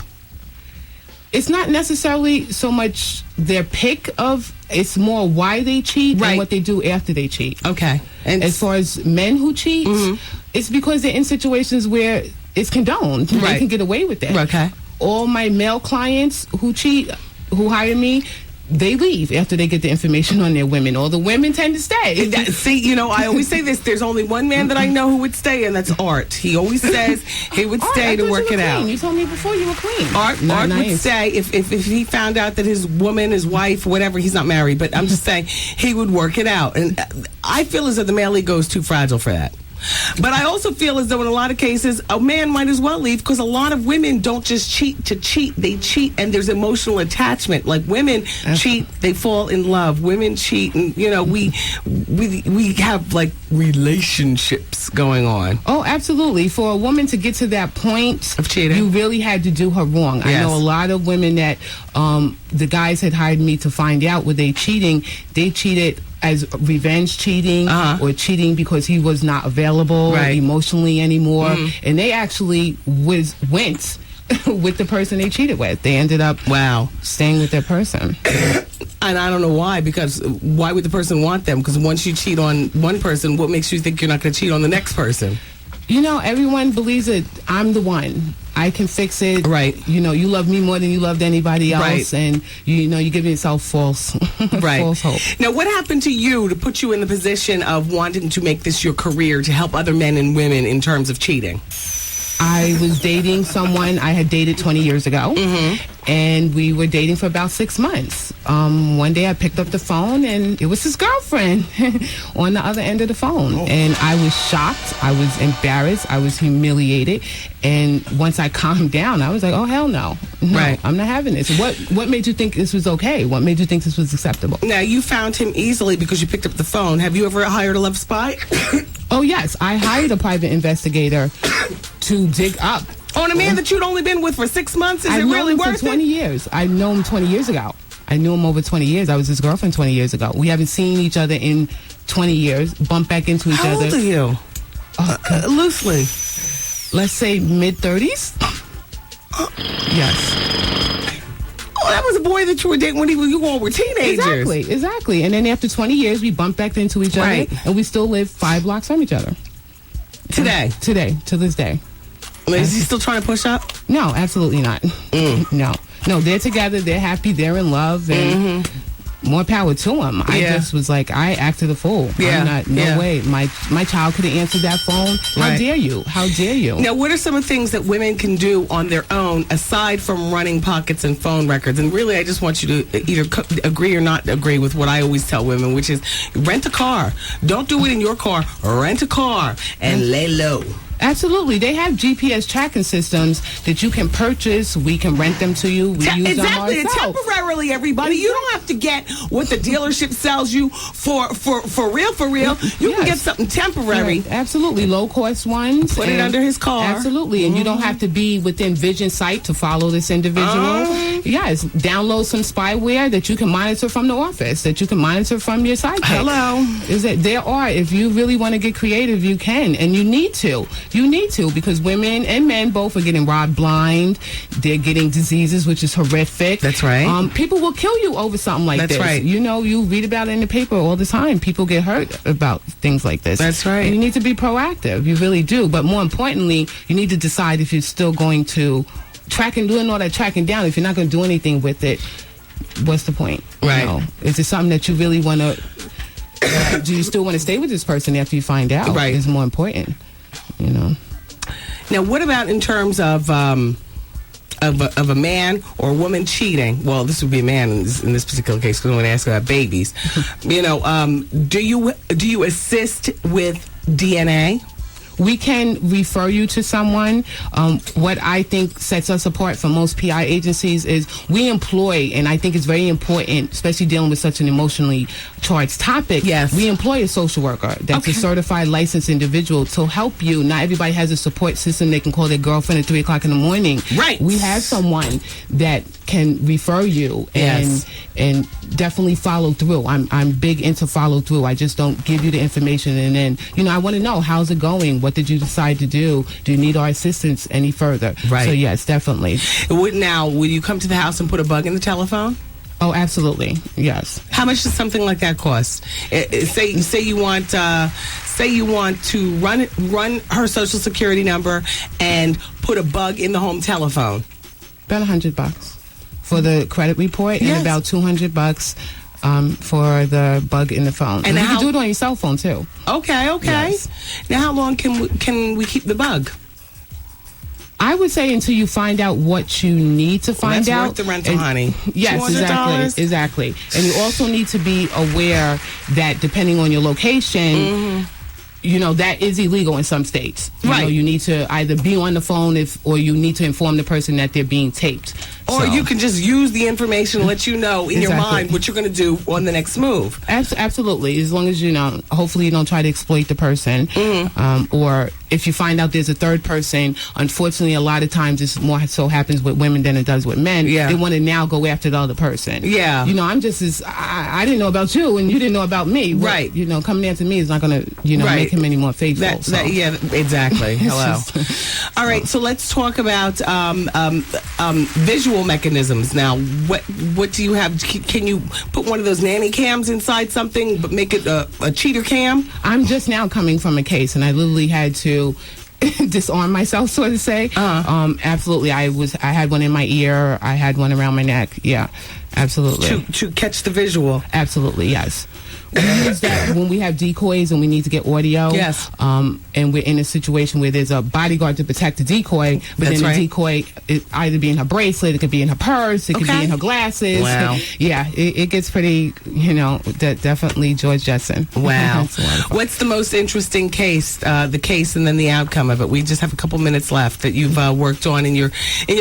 R: It's not necessarily so much their pick of, it's more why they cheat and what they do after they cheat.
E: Okay. And
R: as far as men who cheat, it's because they're in situations where it's condoned. They can get away with that.
E: Okay.
R: All my male clients who cheat, who hire me, they leave after they get the information on their women. All the women tend to stay.
E: See, I always say this. There's only one man that I know who would stay, and that's Art. He always says he would stay to work it out.
R: You told me before you were queen.
E: Art would stay if he found out that his woman, his wife, whatever, he's not married, but I'm just saying he would work it out. And I feel as though the male ego is too fragile for that. But I also feel as though in a lot of cases, a man might as well leave, because a lot of women don't just cheat to cheat. They cheat and there's emotional attachment. Like women cheat, they fall in love. Women cheat and, we have like relationships going on.
R: Oh, absolutely. For a woman to get to that point
E: of cheating,
R: you really had to do her wrong. Yes. I know a lot of women that the guys had hired me to find out were they cheating. They cheated as revenge cheating or cheating because he was not available emotionally anymore. And they actually went with the person they cheated with. They ended up staying with that person.
E: And I don't know why, because why would the person want them? Because once you cheat on one person, what makes you think you're not going to cheat on the next person?
R: Everyone believes that I'm the one. I can fix it.
E: Right.
R: You love me more than you loved anybody else.
E: Right.
R: And, you give yourself false hope.
E: Now, what happened to you to put you in the position of wanting to make this your career to help other men and women in terms of cheating?
R: I was dating someone I had dated 20 years ago, and we were dating for about 6 months. One day I picked up the phone, and it was his girlfriend on the other end of the phone. And I was shocked. I was embarrassed. I was humiliated. And once I calmed down, I was like, oh, hell no. Right. I'm not having this. What made you think this was okay? What made you think this was acceptable?
E: Now, you found him easily because you picked up the phone. Have you ever hired a love spy?
R: Oh, yes. I hired a private investigator to dig up.
E: On a man that you'd only been with for 6 months? Is it really worth it?
R: 20 years. I know him 20 years ago. I knew him over 20 years. I was his girlfriend 20 years ago. We haven't seen each other in 20 years. Bumped back into each other.
E: How old are you? Loosely.
R: Let's say mid-30s. Yes.
E: Oh, that was a boy that you were dating when you all were teenagers.
R: Exactly. And then after 20 years, we bumped back into each other. And we still live 5 blocks from each other.
E: Today,
R: to this day.
E: Is he still trying to push up?
R: No, absolutely not. No, they're together. They're happy. They're in love. And more power to him. I just was like, I acted a fool. No way. My child could have answered that phone. How dare you? How dare you?
E: Now, what are some of the things that women can do on their own aside from running pockets and phone records? And really, I just want you to either agree or not agree with what I always tell women, which is rent a car. Don't do it in your car. Rent a car and lay low.
R: Absolutely. They have GPS tracking systems that you can purchase. We can rent them to you. We use them ourselves.
E: Temporarily, everybody. You don't have to get what the dealership sells you for real. You can get something temporary.
R: Right. Absolutely. Low-cost ones.
E: Put it under his car.
R: Absolutely. And you don't have to be within vision sight to follow this individual. Yes. Download some spyware that you can monitor from the office, that you can monitor from your sidekick.
E: Hello.
R: There are. If you really want to get creative, you can. And you need to. You need to, because women and men both are getting robbed blind. They're getting diseases, which is horrific.
E: That's right.
R: People will kill you over something like this.
E: That's right.
R: You read about it in the paper all the time. People get hurt about things like this.
E: That's right.
R: And you need to be proactive. You really do. But more importantly, you need to decide if you're still going to doing all that tracking down. If you're not going to do anything with it, what's the point?
E: Right.
R: Is it something that you really want to... do you still want to stay with this person after you find out?
E: Right.
R: Is more important.
E: Now, what about in terms of a man or a woman cheating? Well, this would be a man in this particular case, because I want to ask about babies. Do you assist with DNA?
R: We can refer you to someone. What I think sets us apart from most PI agencies is we employ, and I think it's very important, especially dealing with such an emotionally charged topic.
E: Yes.
R: We employ a social worker that's a certified licensed individual to help you. Not everybody has a support system. They can call their girlfriend at 3 o'clock in the morning.
E: Right.
R: We have someone that can refer you and definitely follow through. I'm big into follow through. I just don't give you the information and then, I want to know, how's it going? What did you decide to do? Do you need our assistance any further?
E: Right.
R: So yes, definitely.
E: Now, will you come to the house and put a bug in the telephone?
R: Oh, absolutely. Yes.
E: How much does something like that cost? Say you want to run her social security number and put a bug in the home telephone.
R: About $100. for the credit report and about $200 for the bug in the phone. And you can do it on your cell phone too.
E: Okay. Yes. Now, how long can we keep the bug?
R: I would say until you find out what you need to find
E: that's
R: out.
E: Worth the rental, honey.
R: Yes,
E: $200?
R: exactly. And you also need to be aware that depending on your location, you know, that is illegal in some states. You know, you need to either be on the phone or you need to inform the person that they're being taped.
E: Or you can just use the information to let you know in your mind what you're going to do on the next move.
R: Absolutely. As long as, you know, hopefully you don't try to exploit the person. Or if you find out there's a third person, unfortunately, a lot of times this more so happens with women than it does with men. They want to now go after the other person.
E: Yeah.
R: You know, I'm just as, I didn't know about you and you didn't know about me.
E: Right.
R: You know, coming after me is not going to, you know, make him any more faithful.
E: Yeah, exactly. Hello. All right, so let's talk about visual mechanisms now. What do you have? Can you put one of those nanny cams inside something but make it a cheater cam?
R: I'm just now coming from a case and I literally had to disarm myself, so to say. Absolutely. I had one in my ear. I had one around my neck. Yeah, absolutely.
E: To catch the visual.
R: Absolutely, yes. We use that when we have decoys and we need to get audio.
E: Yes.
R: And we're in a situation where there's a bodyguard to protect the decoy, but then the decoy it either be in her bracelet, it could be in her purse, it could be in her glasses.
E: Wow.
R: Yeah, it gets pretty, you know, definitely George Jetson.
E: Wow. What's the most interesting case, the case and then the outcome of it? We just have a couple minutes left that you've worked on in your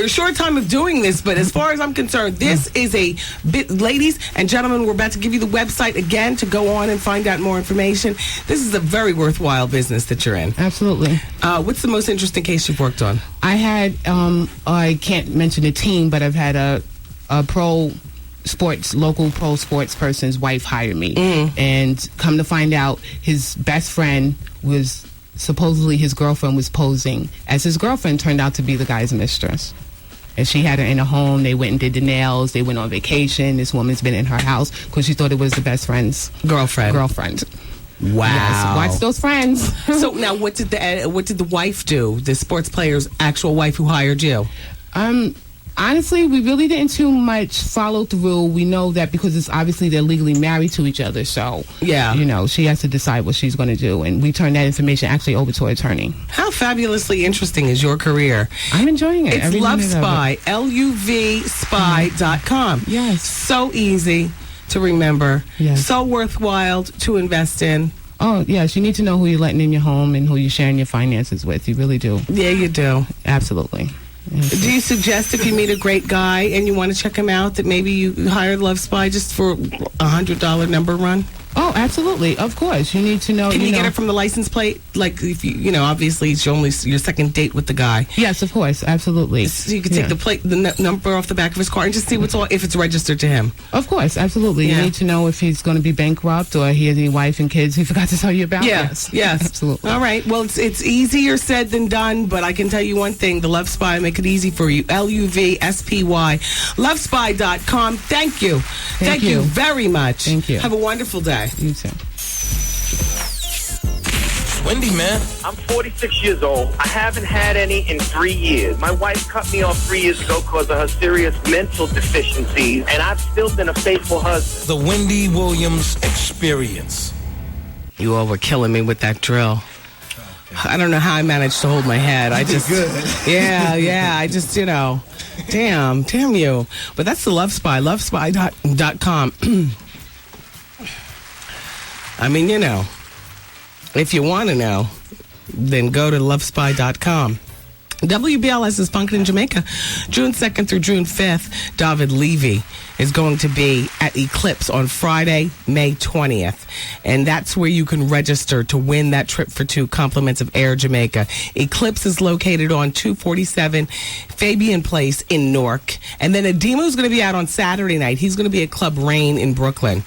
E: short time of doing this, but as far as I'm concerned, this is a bit, ladies and gentlemen, we're about to give you the website again to go on and find out more information. This is a very worthwhile business that you're in.
R: Absolutely.
E: What's the most interesting case you've worked on?
R: I had, I can't mention the team, but I've had a local pro sports person's wife hire me. And come to find out, his best friend was supposedly his girlfriend was posing as his girlfriend, turned out to be the guy's mistress. And she had her in a home. They went and did the nails. They went on vacation. This woman's been in her house because she thought it was the best friend's girlfriend.
E: Wow!
R: Yes, watch those friends.
E: So now, what did the wife do? The sports player's actual wife who hired you?
R: Honestly, we really didn't too much follow through. We know that because it's obviously they're legally married to each other. So, you know, she has to decide what she's going to do. And we turned that information actually over to her attorney.
E: How fabulously interesting is your career?
R: I'm enjoying it.
E: It's Love Spy, LUVspy.com.
R: Yes.
E: So easy to remember.
R: Yes.
E: So worthwhile to invest in.
R: Oh, yes. You need to know who you're letting in your home and who you're sharing your finances with. You really do.
E: Yeah, you do.
R: Absolutely.
E: Do you suggest if you meet a great guy and you want to check him out that maybe you hire Love Spy just for $100 number run?
R: Oh, absolutely. Of course. You need to know.
E: Can you get it from the license plate? Like, if you know, obviously it's only your second date with the guy.
R: Yes, of course. Absolutely.
E: So you can take the number off the back of his car and just see if it's registered to him.
R: Of course. Absolutely. You need to know if he's going to be bankrupt or he has any wife and kids he forgot to tell you about.
E: Yes.
R: Absolutely.
E: All right. Well, it's easier said than done, but I can tell you one thing. The Love Spy make it easy for you. LUVSPY. Lovespy.com. Thank you. Thank you very much.
R: Thank you.
E: Have a wonderful day.
R: You too.
A: Wendy, man.
S: I'm 46 years old. I haven't had any in 3 years. My wife cut me off 3 years ago because of her serious mental deficiencies, and I've still been a faithful husband.
A: The Wendy Williams Experience.
E: You all were killing me with that drill. I don't know how I managed to hold my head. I just
D: good.
E: Yeah. I just, you know, damn you. But that's the Love Spy. Lovespy.com. I mean, you know, if you want to know, then go to lovespy.com. WBLS is funkin' in Jamaica. June 2nd through June 5th, David Levy is going to be at Eclipse on Friday, May 20th. And that's where you can register to win that trip for 2 compliments of Air Jamaica. Eclipse is located on 247 Fabian Place in Newark. And then Adimu's going to be out on Saturday night. He's going to be at Club Rain in Brooklyn.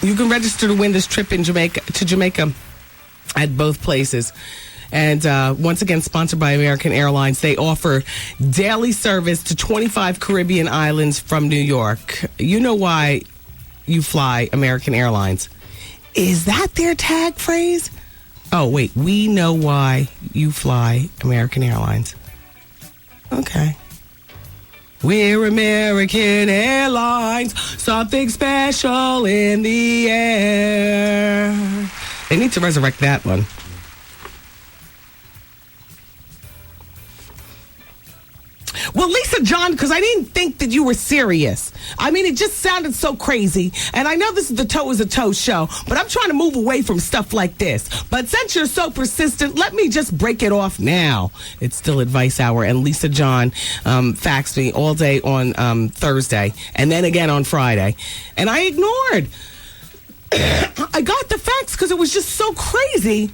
E: You can register to win this trip to Jamaica at both places. And once again, sponsored by American Airlines. They offer daily service to 25 Caribbean islands from New York. You know why you fly American Airlines. Is that their tag phrase? Oh, wait. We know why you fly American Airlines. Okay. We're American Airlines. Something special in the air. They need to resurrect that one. Well, Lisa John, because I didn't think that you were serious. I mean, it just sounded so crazy. And I know this is the Toe is a Toe show, but I'm trying to move away from stuff like this. But since you're so persistent, let me just break it off now. It's still Advice Hour, and Lisa John faxed me all day on Thursday, and then again on Friday. And I ignored. I got the fax because it was just so crazy.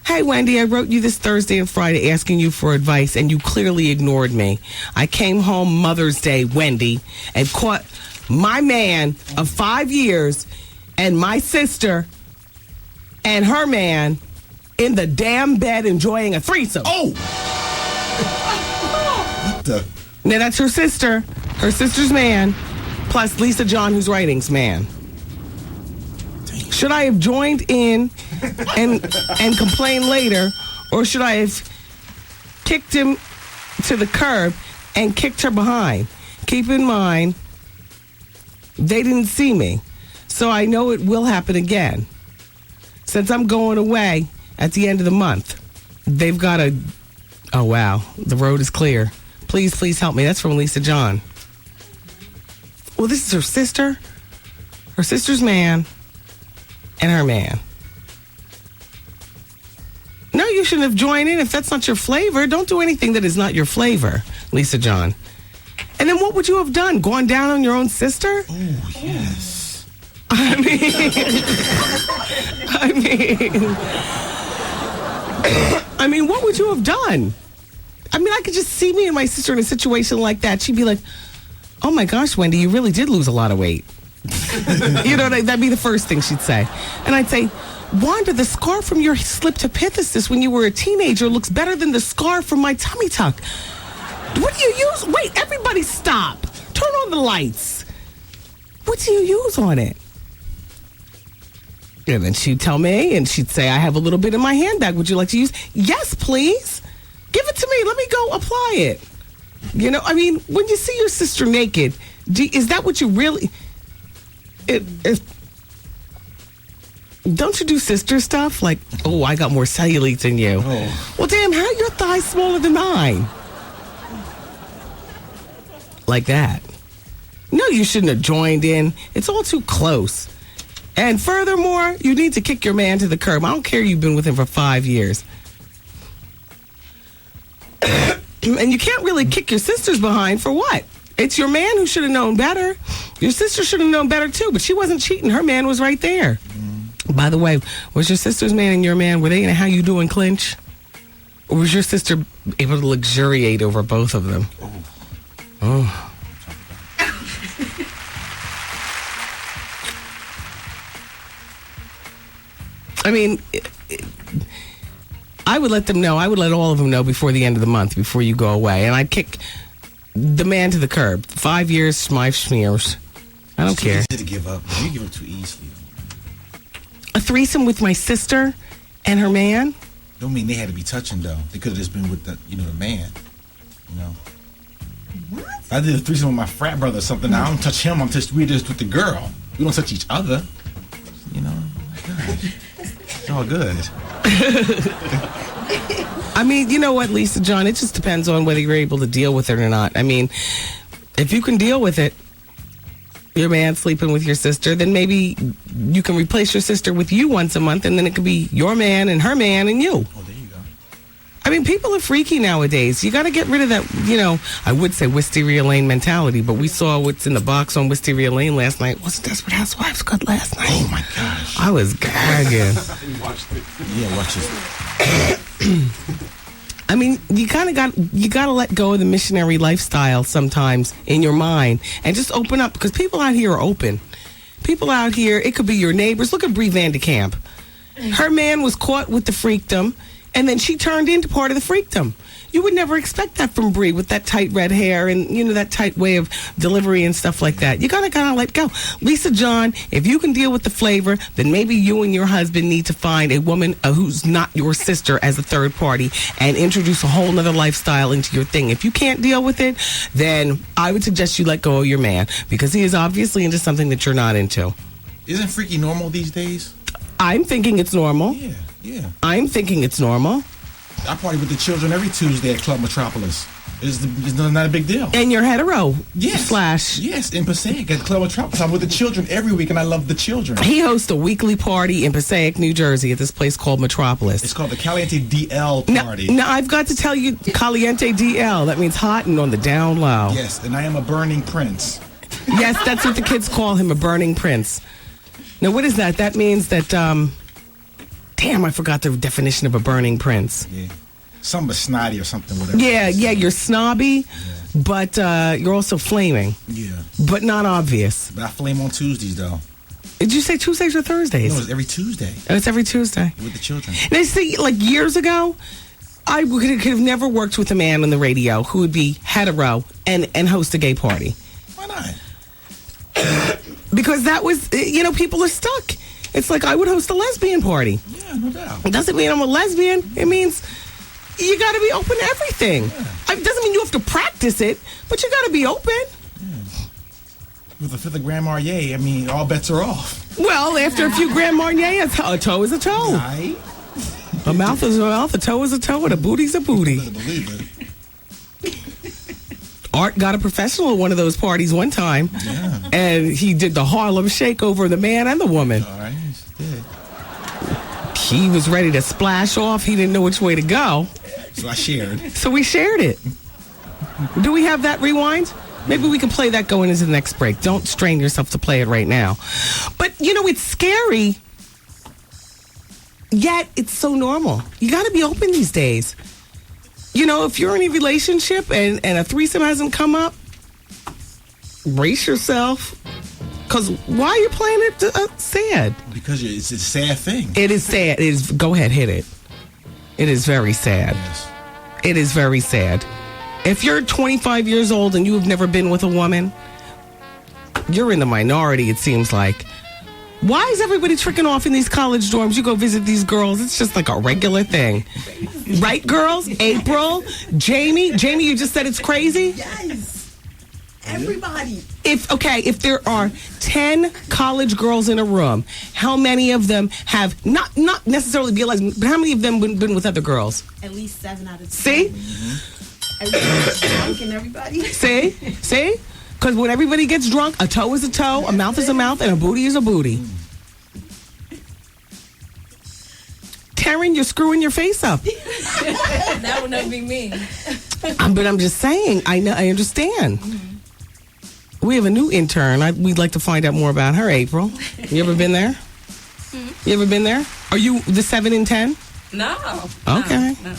E: Hey, Wendy, I wrote you this Thursday and Friday asking you for advice, and you clearly ignored me. I came home Mother's Day, Wendy, and caught my man of 5 years and my sister and her man in the damn bed enjoying a threesome.
D: Oh! What the?
E: Now, that's her sister's man, plus Lisa John, who's writing's man. Should I have joined in and complained later, or should I have kicked him to the curb and kicked her behind? Keep in mind, they didn't see me, so I know it will happen again. Since I'm going away at the end of the month, they've got to... Oh, wow. The road is clear. Please help me. That's from Lisa John. Well, this is her sister, her sister's man, and her man. No, you shouldn't have joined in if that's not your flavor. Don't do anything that is not your flavor, Lisa John. And then what would you have done? Gone down on your own sister?
D: Oh, yes.
E: I mean, what would you have done? I mean, I could just see me and my sister in a situation like that. She'd be like, oh my gosh, Wendy, you really did lose a lot of weight. You know, that'd be the first thing she'd say. And I'd say, Wanda, the scar from your slip to epiphysis when you were a teenager looks better than the scar from my tummy tuck. What do you use? Wait, everybody stop. Turn on the lights. What do you use on it? And then she'd tell me, and she'd say, I have a little bit in my handbag. Would you like to use? Yes, please. Give it to me. Let me go apply it. You know, I mean, when you see your sister naked, is that what you really... Don't you do sister stuff? Like, oh, I got more cellulite than you. Oh. Well, damn, how are your thighs smaller than mine? Like that. No, you shouldn't have joined in. It's all too close. And furthermore, you need to kick your man to the curb. I don't care you've been with him for 5 years. And you can't really kick your sisters behind for what? It's your man who should have known better. Your sister should have known better, too, but she wasn't cheating. Her man was right there. Mm. By the way, was your sister's man and your man, were they in a how you doing clinch? Or was your sister able to luxuriate over both of them? Oh. I mean, I would let them know. I would let all of them know before the end of the month, before you go away. And I'd kick the man to the curb. 5 years, my smears. I don't care.
D: It's easy to give up. You give up too easily.
E: A threesome with my sister and her man?
D: Don't mean they had to be touching, though. They could have just been with the, the man. You know? What? I did a threesome with my frat brother or something. I don't touch him. We're just with the girl. We don't touch each other. You know? Oh my gosh. It's all good.
E: I mean, you know what, Lisa John? It just depends on whether you're able to deal with it or not. I mean, if you can deal with it, your man sleeping with your sister, then maybe you can replace your sister with you once a month, and then it could be your man and her man and you.
D: Oh, there you go.
E: I mean, people are freaky nowadays. You got to get rid of that, I would say Wisteria Lane mentality, but we saw what's in the box on Wisteria Lane last night. Wasn't Desperate Housewives good last night?
D: Oh, my gosh.
E: I was gagging.
D: Watched it. Yeah, watch it.
E: I mean, you gotta let go of the missionary lifestyle sometimes in your mind and just open up, because people out here are open. People out here, it could be your neighbors. Look at Bree Vandekamp. Her man was caught with the freakdom, And then she turned into part of the freakdom. You would never expect that from Brie with that tight red hair and, that tight way of delivery and stuff like that. You gotta kind of let go. Lisa John, if you can deal with the flavor, then maybe you and your husband need to find a woman who's not your sister as a third party and introduce a whole nother lifestyle into your thing. If you can't deal with it, then I would suggest you let go of your man because he is obviously into something that you're not into.
D: Isn't freaky normal these days?
E: I'm thinking it's normal.
D: Yeah.
E: I'm thinking it's normal.
D: I party with the children every Tuesday at Club Metropolis. It's not a big deal.
E: And you're hetero.
D: Yes. Yes, in Passaic at Club Metropolis. I'm with the children every week, and I love the children.
E: He hosts a weekly party in Passaic, New Jersey at this place called Metropolis.
D: It's called the Caliente DL party.
E: Now, I've got to tell you, Caliente DL. That means hot and on the down low.
D: Yes, and I am a burning prince.
E: Yes, that's what the kids call him, a burning prince. Now, what is that? That means that, damn, I forgot the definition of a burning prince.
D: Yeah. Something snotty or something, whatever.
E: Yeah, you're snobby, but you're also flaming.
D: Yeah.
E: But not obvious.
D: But I flame on Tuesdays, though.
E: Did you say Tuesdays or Thursdays?
D: No, it's every Tuesday.
E: Oh, it's every Tuesday.
D: With the children.
E: Now, see, like years ago, I could have never worked with a man on the radio who would be hetero and host a gay party.
D: Why not?
E: Because that was, people are stuck. It's like I would host a lesbian party.
D: Yeah, no doubt.
E: It doesn't mean I'm a lesbian. It means you got to be open to everything.
D: Yeah.
E: It doesn't mean you have to practice it, but you got to be open.
D: Yeah. With a fifth of Grand Marnier, I mean, all bets are off.
E: Well, after a few Grand Marnier, a toe is a toe.
D: Right.
E: A mouth is a mouth, a toe is a toe, and a booty's a booty.
D: Believe it.
E: Art got a professional at one of those parties one time, and he did the Harlem Shake over the man and the woman.
D: All right, did.
E: He was ready to splash off. He didn't know which way to go.
D: So I shared.
E: So we shared it. Do we have that rewind? Maybe we can play that going into the next break. Don't strain yourself to play it right now. But, it's scary, yet it's so normal. You got to be open these days. If you're in a relationship and a threesome hasn't come up, brace yourself. Because why are you playing it sad?
D: Because it's a sad thing.
E: It is sad. It is. Go ahead, hit it. It is very sad.
D: Yes.
E: It is very sad. If you're 25 years old and you have never been with a woman, you're in the minority, it seems like. Why is everybody tricking off in these college dorms? You go visit these girls. It's just like a regular thing. Right, girls? April? Jamie? Jamie, you just said it's crazy?
P: Yes. Everybody.
E: If there are 10 college girls in a room, how many of them have not necessarily realized, but how many of them been with other girls?
P: At least 7 out of 10.
E: See?
P: Everybody's drunk and everybody.
E: See? Because when everybody gets drunk, a toe is a toe, a mouth is a mouth, and a booty is a booty. Taryn, you're screwing your face up.
P: That would not be me.
E: But I'm just saying, I understand. We have a new intern. We'd like to find out more about her, April. You ever been there? You ever been there? Are you the 7 and 10?
P: No.
E: Okay.
P: No.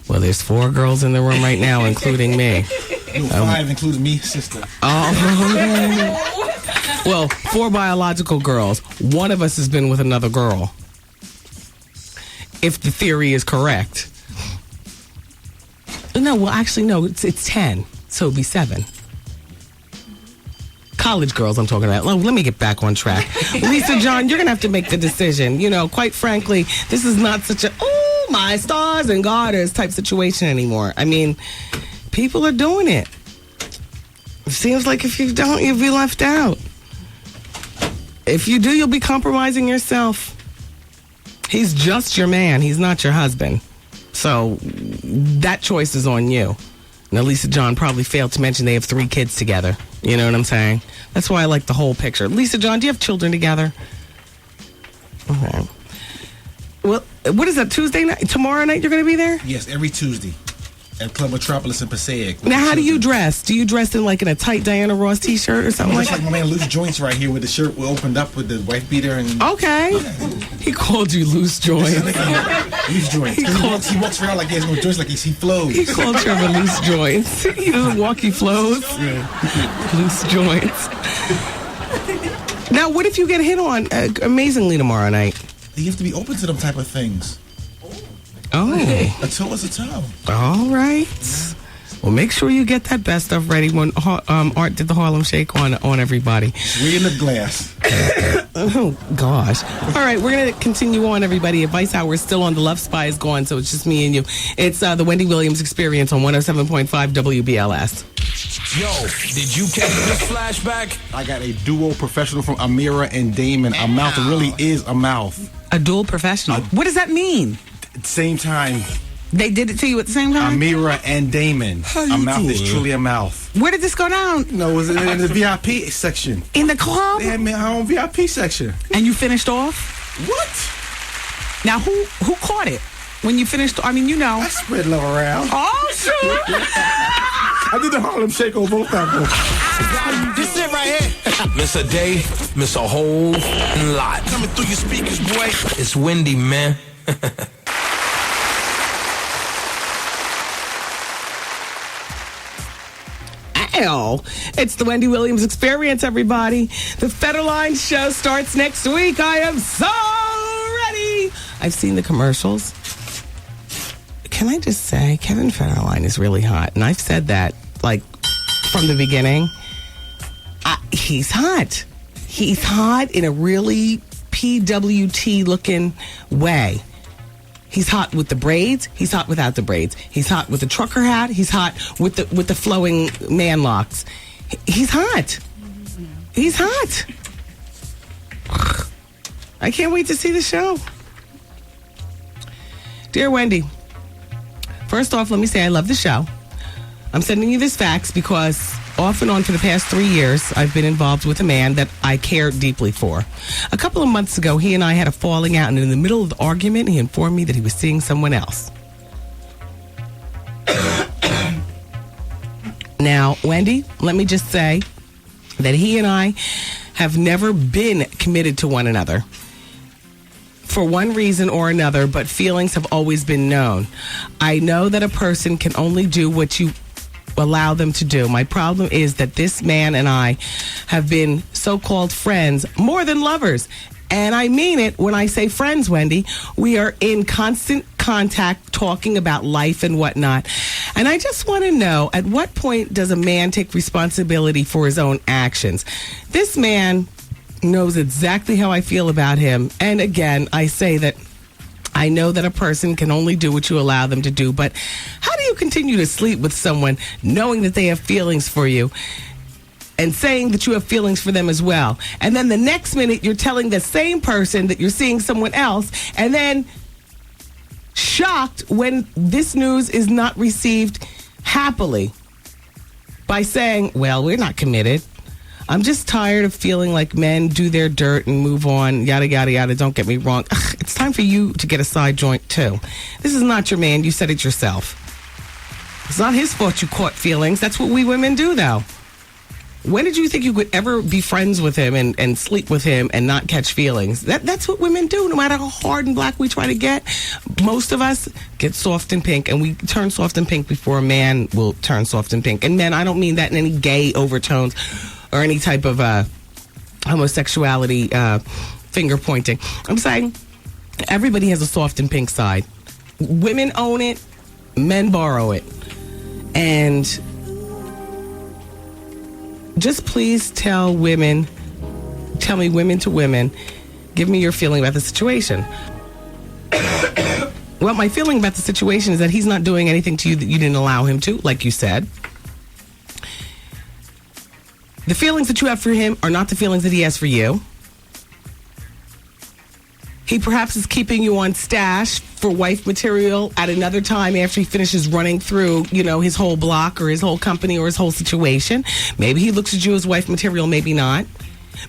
E: Well, there's 4 girls in the room right now, including me.
D: 5, including me, sister.
E: Oh. Well, 4 biological girls. One of us has been with another girl. If the theory is correct. No, well, actually, no. It's 10, so it'd be 7. College girls I'm talking about. Let me get back on track. Lisa John, you're going to have to make the decision. Quite frankly, this is not such a, oh, my stars and garters type situation anymore. I mean, people are doing it. It seems like if you don't, you'll be left out. If you do, you'll be compromising yourself. He's just your man. He's not your husband. So that choice is on you. Now, Lisa John probably failed to mention they have 3 kids together. You know what I'm saying? That's why I like the whole picture. Lisa John, do you have children together? Okay. Well, what is that, Tuesday night? Tomorrow night you're going to be there?
D: Yes, every Tuesday at Club Metropolis in Passaic.
E: Now, how do you dress? Do you dress in like in a tight Diana Ross t-shirt or something like that?
D: Like my man Loose Joints right here with the shirt opened up with the wife beater. And
E: okay. Yeah. He called you Loose Joints.
D: Loose Joints. He walks around like he has no joints, like he flows.
E: He called Trevor Loose Joints. He doesn't walk, he flows. Yeah. Loose Joints. Now, what if you get hit on amazingly tomorrow night?
D: You have to be open to them type of things.
E: Oh.
D: A toe is a toe.
E: All right. Well, make sure you get that best stuff ready when Art did the Harlem Shake on everybody.
D: 3 in the glass.
E: Oh, gosh. All right, we're going to continue on, everybody. Advice Hour is still on. The Love Spy is gone, so it's just me and you. It's the Wendy Williams Experience on 107.5 WBLS.
A: Yo, did you catch this flashback?
D: I got a duo professional from Amira and Damon. A mouth really is a mouth.
K: A dual professional. What does that mean?
D: Same time.
K: They did it to you at the same time?
D: Amira and Damon. A mouth is truly a mouth.
K: Where did this go down?
D: No, it was in the VIP section.
K: In the club?
D: They had me our own VIP section.
K: And you finished off?
D: What?
K: Now, who caught it? When you finished, I mean, you know.
D: I spread love around.
K: Oh, sure.
D: I did the Harlem Shake on both of them.
A: This it right here. Miss a day, miss a whole lot. Coming through your speakers, boy. It's Wendy, man.
E: It's the Wendy Williams Experience, everybody. The Federline show starts next week. I am so ready. I've seen the commercials. Can I just say, Kevin Federline is really hot. And I've said that, like, from the beginning. He's hot. He's hot in a really PWT-looking way. He's hot with the braids. He's hot without the braids. He's hot with the trucker hat. He's hot with the flowing man locks. He's hot. He's hot. I can't wait to see the show. Dear Wendy, first off, let me say I love the show. I'm sending you this fax because off and on for the past 3 years, I've been involved with a man that I care deeply for. A couple of months ago, he and I had a falling out, and in the middle of the argument, he informed me that he was seeing someone else. Now, Wendy, let me just say that he and I have never been committed to one another. For one reason or another, but feelings have always been known. I know that a person can only do what you allow them to do. My problem is that this man and I have been so-called friends more than lovers. And I mean it when I say friends, Wendy. We are in constant contact talking about life and whatnot. And I just want to know, at what point does a man take responsibility for his own actions? This man knows exactly how I feel about him. And again, I say that I know that a person can only do what you allow them to do, but how do you continue to sleep with someone knowing that they have feelings for you and saying that you have feelings for them as well? And then the next minute you're telling the same person that you're seeing someone else, and then shocked when this news is not received happily by saying, well, we're not committed. I'm just tired of feeling like men do their dirt and move on, yada, yada, yada. Don't get me wrong. It's time for you to get a side joint, too. This is not your man. You said it yourself. It's not his fault you caught feelings. That's what we women do, though. When did you think you could ever be friends with him and sleep with him and not catch feelings? That's what women do, no matter how hard and black we try to get. Most of us get soft and pink, and we turn soft and pink before a man will turn soft and pink. And men, I don't mean that in any gay overtones or any type of homosexuality finger pointing. I'm saying everybody has a soft and pink side. Women own it, men borrow it. And just please tell me women to women, give me your feeling about the situation. Well, my feeling about the situation is that he's not doing anything to you that you didn't allow him to, like you said. The feelings that you have for him are not the feelings that he has for you. He perhaps is keeping you on stash for wife material at another time after he finishes running through, his whole block or his whole company or his whole situation. Maybe he looks at you as wife material, maybe not.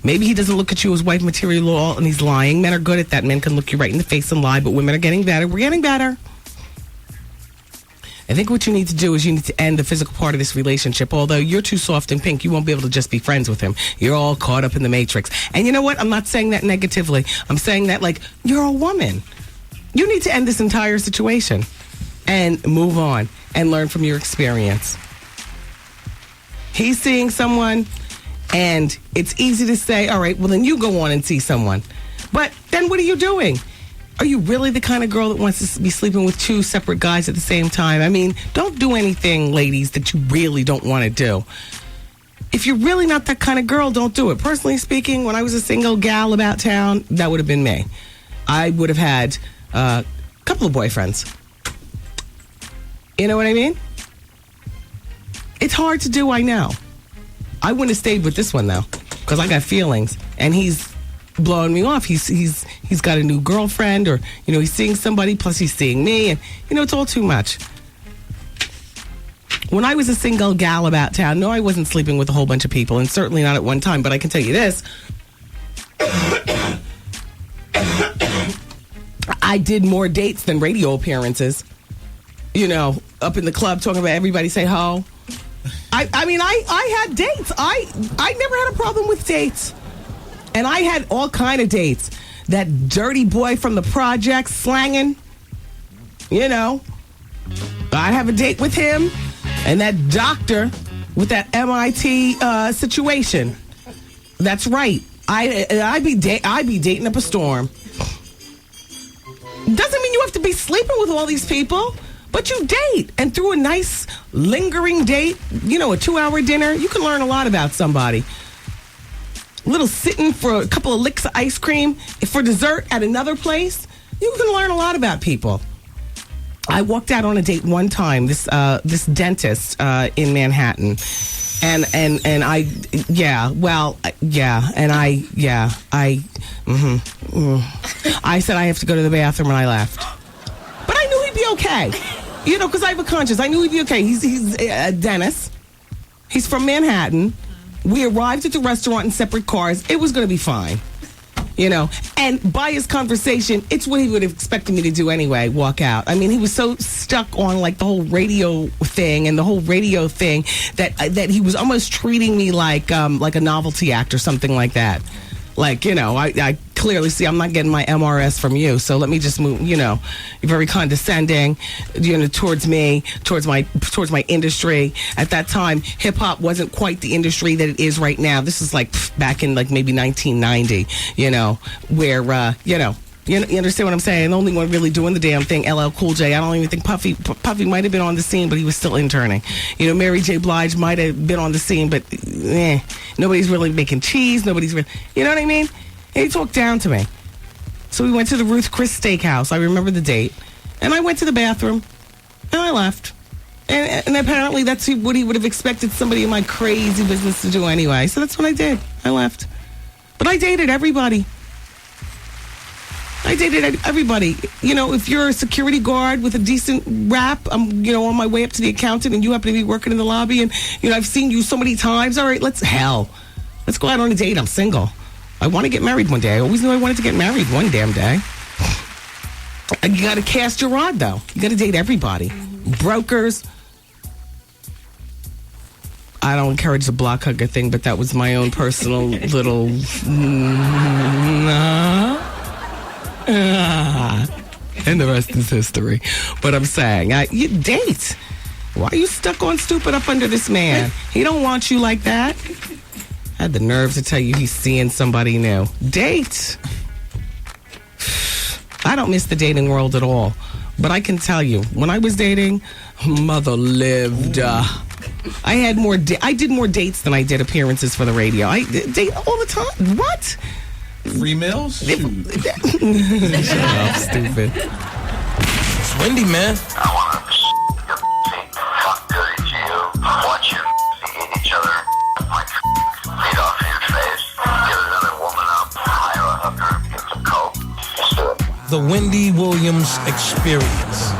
E: Maybe he doesn't look at you as wife material at all and he's lying. Men are good at that. Men can look you right in the face and lie, but women are getting better. We're getting better. I think what you need to do is you need to end the physical part of this relationship. Although you're too soft and pink, you won't be able to just be friends with him. You're all caught up in the matrix. And you know what? I'm not saying that negatively. I'm saying that like, you're a woman. You need to end this entire situation and move on and learn from your experience. He's seeing someone, and it's easy to say, all right, well, then you go on and see someone. But then what are you doing? Are you really the kind of girl that wants to be sleeping with two separate guys at the same time? I mean, don't do anything, ladies, that you really don't want to do. If you're really not that kind of girl, don't do it. Personally speaking, when I was a single gal about town, that would have been me. I would have had a couple of boyfriends. You know what I mean? It's hard to do, I know. I wouldn't have stayed with this one, though, because I got feelings, and he's blowing me off. He's got a new girlfriend, or, you know, he's seeing somebody, plus he's seeing me, and, you know, it's all too much. When I was a single gal about town, no, I wasn't sleeping with a whole bunch of people, and certainly not at one time, but I can tell you this. I did more dates than radio appearances. You know, up in the club talking about everybody say ho. I mean, I had dates. I never had a problem with dates. And I had all kind of dates. That dirty boy from the projects slanging, you know. I'd have a date with him. And that doctor with that MIT situation. That's right. I'd be dating up a storm. Doesn't mean you have to be sleeping with all these people, but you date. And through a nice lingering date, you know, a 2-hour dinner, you can learn a lot about somebody. A little sitting for a couple of licks of ice cream for dessert at another place, you can learn a lot about people. I walked out on a date one time, this dentist in Manhattan. And I said I have to go to the bathroom, and I left. But I knew he'd be okay, you know, because I have a conscience. I knew he'd be okay. He's a dentist. He's from Manhattan. We arrived at the restaurant in separate cars. It was going to be fine, you know. And by his conversation, it's what he would have expected me to do anyway, walk out. I mean, he was so stuck on, like, the whole radio thing that he was almost treating me like a novelty act or something like that. Like, you know, I clearly see I'm not getting my MRS from you, so let me just move, you know. You're very condescending, you know, towards me, towards my industry. At that time, hip-hop wasn't quite the industry that it is right now. This is like back in like maybe 1990, you know, where, you know, you understand what I'm saying? The only one really doing the damn thing, LL Cool J. I don't even think Puffy might have been on the scene, but he was still interning. You know, Mary J. Blige might have been on the scene, but nobody's really making cheese. Nobody's really, you know what I mean? And he talked down to me. So we went to the Ruth Chris Steakhouse. I remember the date. And I went to the bathroom, and I left. And apparently that's what he would have expected somebody in my crazy business to do anyway. So that's what I did. I left. But I dated everybody. You know, if you're a security guard with a decent rap, I'm, you know, on my way up to the accountant, and you happen to be working in the lobby, and, you know, I've seen you so many times. All right, let's go out on a date. I'm single. I want to get married one day. I always knew I wanted to get married one damn day. You got to cast your rod, though. You got to date everybody. Brokers. I don't encourage the block hugger thing, but that was my own personal little... and the rest is history. But I'm saying, you date. Why are you stuck on stupid up under this man? He don't want you like that. I had the nerve to tell you he's seeing somebody new. Date. I don't miss the dating world at all. But I can tell you, when I was dating, mother lived. I did more dates than I did appearances for the radio. I date all the time. What?
D: Free meals?
E: Shut up, stupid.
O: It's Wendy, man.
T: I want to fuck dirty to you, watch you eat each other, like feet off your face, get another woman up, hire a hooker, get some coke. Just do it.
O: The Wendy Williams Experience.